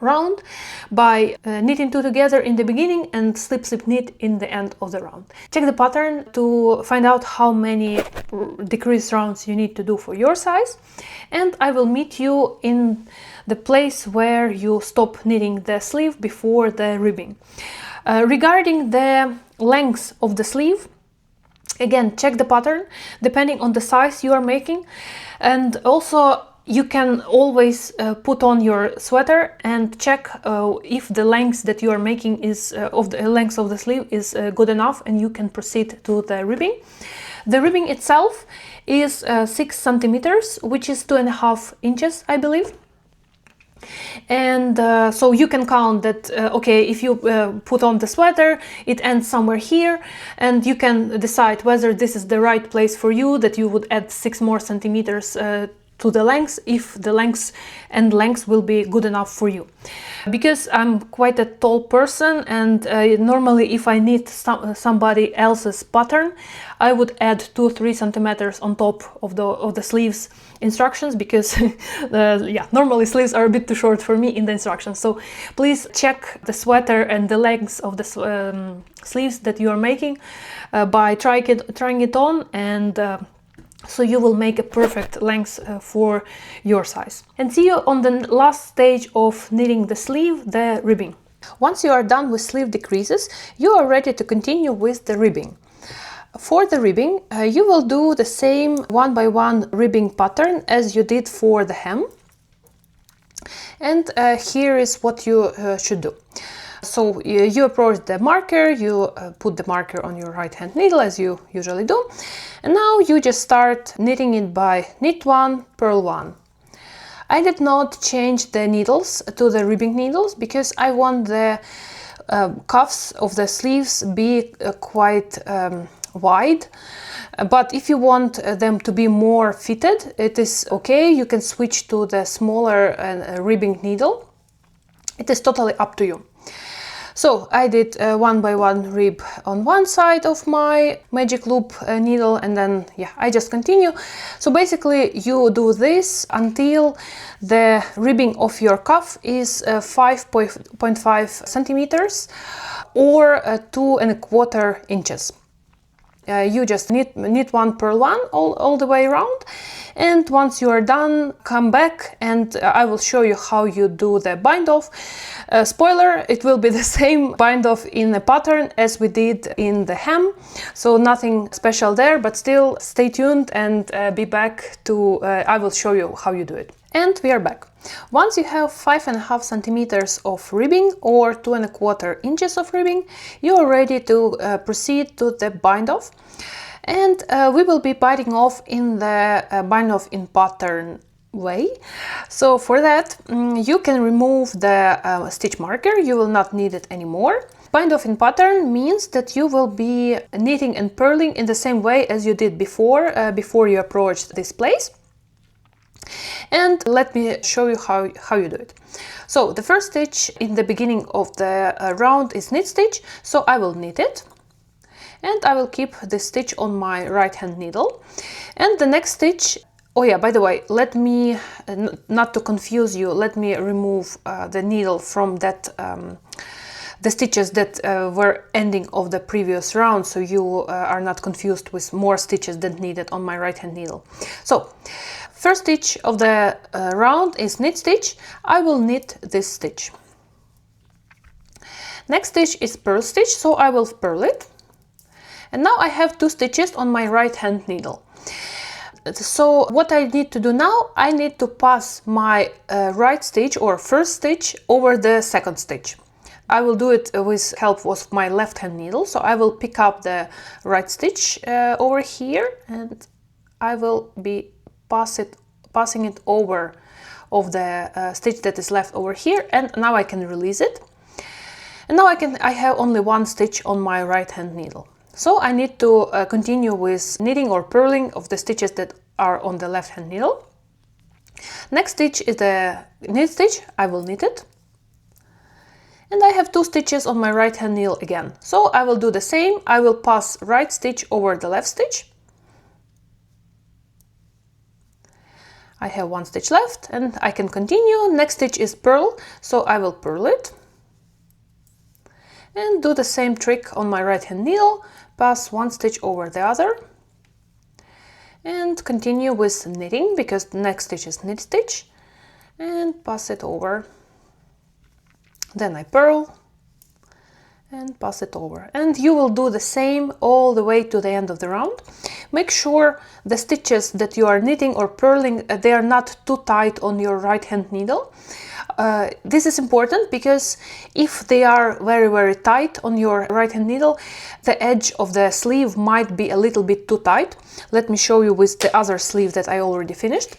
round by knitting 2 together in the beginning and slip slip knit in the end of the round. Check the pattern to find out how many decrease rounds you need to do for your size, and I will meet you in the place where you stop knitting the sleeve before the ribbing. Regarding the length of the sleeve, again, check the pattern depending on the size you are making, and also you can always put on your sweater and check if the length that you are making is of the length of the sleeve is good enough, and you can proceed to the ribbing. The ribbing itself is 6 centimeters, which is 2.5 inches, I believe. And so you can count that, okay, if you put on the sweater, it ends somewhere here, and you can decide whether this is the right place for you, that you would add 6 more centimeters to the length, if the length will be good enough for you. Because I'm quite a tall person, and normally if I knit somebody else's pattern, I would add 2-3 centimeters on top of the sleeves instructions, because normally sleeves are a bit too short for me in the instructions. So please check the sweater and the lengths of the sleeves that you are making by trying it on, and so you will make a perfect length for your size. And see you on the last stage of knitting the sleeve, the ribbing. Once you are done with sleeve decreases, you are ready to continue with the ribbing. For the ribbing, you will do the same one by one ribbing pattern as you did for the hem. And here is what you should do. So you approach the marker, you put the marker on your right hand needle as you usually do. And now you just start knitting it by knit 1, purl 1. I did not change the needles to the ribbing needles because I want the cuffs of the sleeves be quite wide. But if you want them to be more fitted, it is okay. You can switch to the smaller ribbing needle. It is totally up to you. So I did one by one rib on one side of my magic loop needle, and then I just continue. So basically you do this until the ribbing of your cuff is 5.5 centimeters or 2¼ inches. You just knit 1, purl 1 all the way around, and once you are done, come back and I will show you how you do the bind off. Spoiler, it will be the same bind off in the pattern as we did in the hem, so nothing special there, but still stay tuned and be back to I will show you how you do it. And we are back. Once you have 5.5 centimeters of ribbing or 2¼ inches of ribbing, you are ready to proceed to the bind off. And we will be binding off in the bind off in pattern way. So for that, you can remove the stitch marker, you will not need it anymore. Bind off in pattern means that you will be knitting and purling in the same way as you did before, before you approached this place. And let me show you how you do it. So the first stitch in the beginning of the round is knit stitch, so I will knit it. And I will keep this stitch on my right hand needle. And the next stitch, oh yeah, by the way, let me, not to confuse you, let me remove the needle from that, the stitches that were ending of the previous round, so you are not confused with more stitches than needed on my right hand needle. So, first stitch of the round is knit stitch. I will knit this stitch. Next stitch is purl stitch, so I will purl it. And now I have 2 stitches on my right hand needle. So what I need to do now, I need to pass my right stitch or first stitch over the second stitch. I will do it with help of my left hand needle, so I will pick up the right stitch over here and I will be passing it over of the stitch that is left over here, and now I can release it. And now I have only 1 stitch on my right hand needle. So I need to continue with knitting or purling of the stitches that are on the left hand needle. Next stitch is the knit stitch. I will knit it. And I have 2 stitches on my right hand needle again. So I will do the same. I will pass right stitch over the left stitch. I have 1 stitch left and I can continue. Next stitch is purl, so I will purl it. And do the same trick on my right hand needle, pass 1 stitch over the other. And continue with knitting, because the next stitch is knit stitch. And pass it over. Then I purl and pass it over. And you will do the same all the way to the end of the round. Make sure the stitches that you are knitting or purling, they are not too tight on your right hand needle. This is important because if they are very tight on your right hand needle, the edge of the sleeve might be a little bit too tight. Let me show you with the other sleeve that I already finished.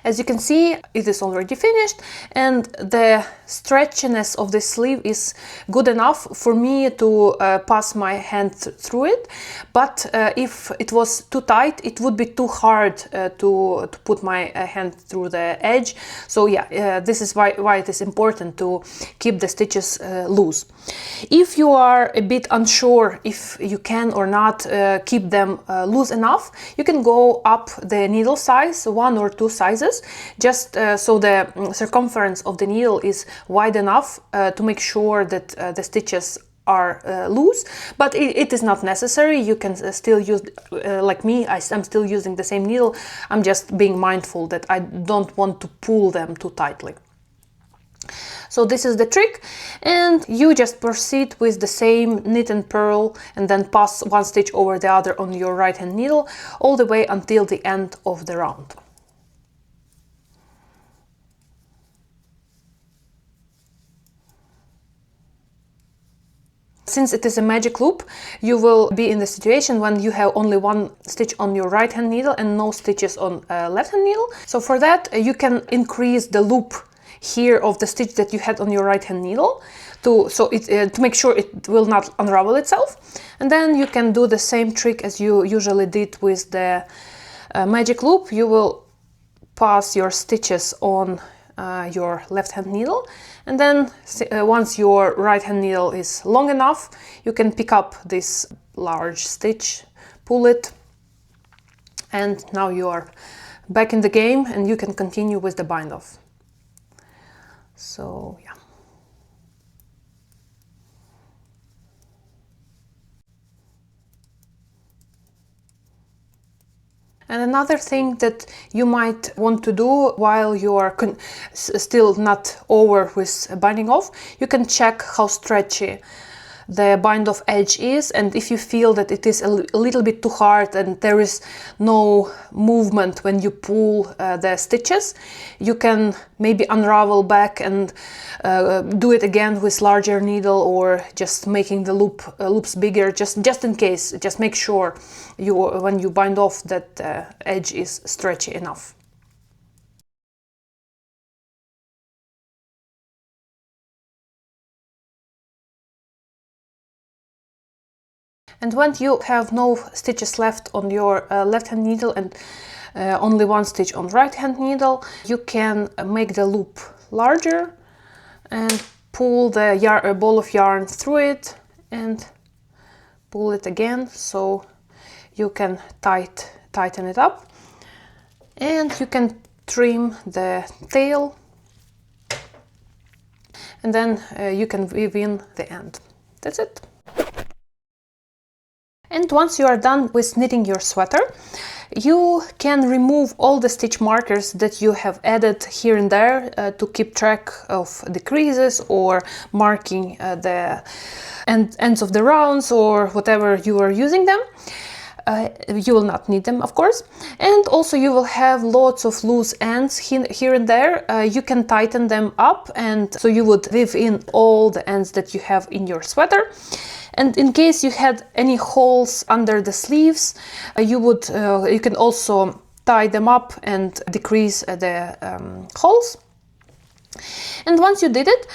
As you can see, it is already finished and the stretchiness of the sleeve is good enough for me to pass my hand through it. But if it was too tight, it would be too hard to put my hand through the edge. So yeah, this is why it is important to keep the stitches loose. If you are a bit unsure if you can or not keep them loose enough, you can go up the needle size, 1 or 2 sizes, just so the circumference of the needle is wide enough to make sure that the stitches are loose, but it is not necessary. You can still use, like me, I'm still using the same needle. I'm just being mindful that I don't want to pull them too tightly. So this is the trick, and you just proceed with the same knit and purl and then pass one stitch over the other on your right hand needle all the way until the end of the round. Since it is a magic loop, you will be in the situation when you have only one stitch on your right hand needle and no stitches on left hand needle. So for that you can increase the loop here of the stitch that you had on your right hand needle to make sure it will not unravel itself. And then you can do the same trick as you usually did with the magic loop. You will pass your stitches on your left hand needle, and then once your right hand needle is long enough, you can pick up this large stitch, pull it, and now you are back in the game and you can continue with the bind off. So yeah. And another thing that you might want to do while you are still not over with binding off, you can check how stretchy the bind off edge is, and if you feel that it is a little bit too hard and there is no movement when you pull the stitches, you can maybe unravel back and do it again with larger needle, or just making the loops bigger, just in case. Just make sure when you bind off that the edge is stretchy enough. And when you have no stitches left on your left hand needle and only one stitch on right hand needle, you can make the loop larger and pull the ball of yarn through it and pull it again, so you can tighten it up, and you can trim the tail, and then you can weave in the end. That's it. And once you are done with knitting your sweater, you can remove all the stitch markers that you have added here and there to keep track of the creases or marking the ends of the rounds or whatever you are using them. You will not need them, of course. And also you will have lots of loose ends here and there. You can tighten them up, and so you would weave in all the ends that you have in your sweater. And in case you had any holes under the sleeves, you can also tie them up and decrease the holes. And once you did it,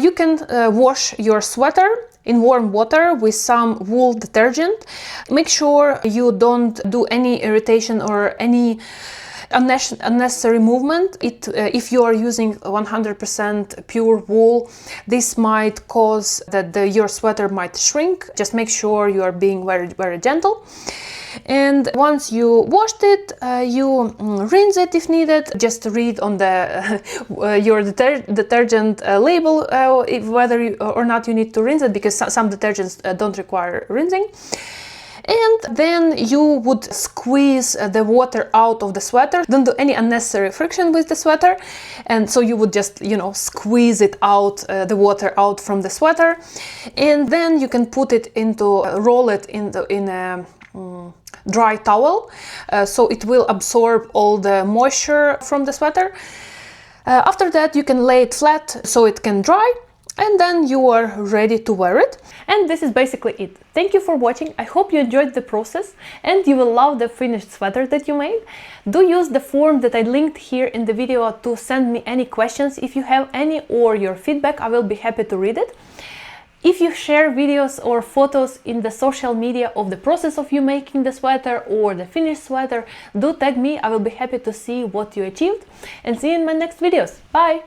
you can wash your sweater in warm water with some wool detergent. Make sure you don't do any irritation or any unnecessary movement. If you are using 100% pure wool, this might cause that your sweater might shrink. Just make sure you are being very, very gentle. And once you washed it, you rinse it if needed. Just read on the your detergent label whether or not you need to rinse it, because some detergents don't require rinsing. And then you would squeeze the water out of the sweater. Don't do any unnecessary friction with the sweater. And so you would just, squeeze it out, the water out from the sweater. And then you can put it roll it in a dry towel, so it will absorb all the moisture from the sweater. After that, you can lay it flat so it can dry, and then you are ready to wear it. And this is basically it. Thank you for watching. I hope you enjoyed the process and you will love the finished sweater that you made. Do use the form that I linked here in the video to send me any questions if you have any, or your feedback. I will be happy to read it. If you share videos or photos in the social media of the process of you making the sweater or the finished sweater, do tag me. I will be happy to see what you achieved, and see you in my next videos. Bye!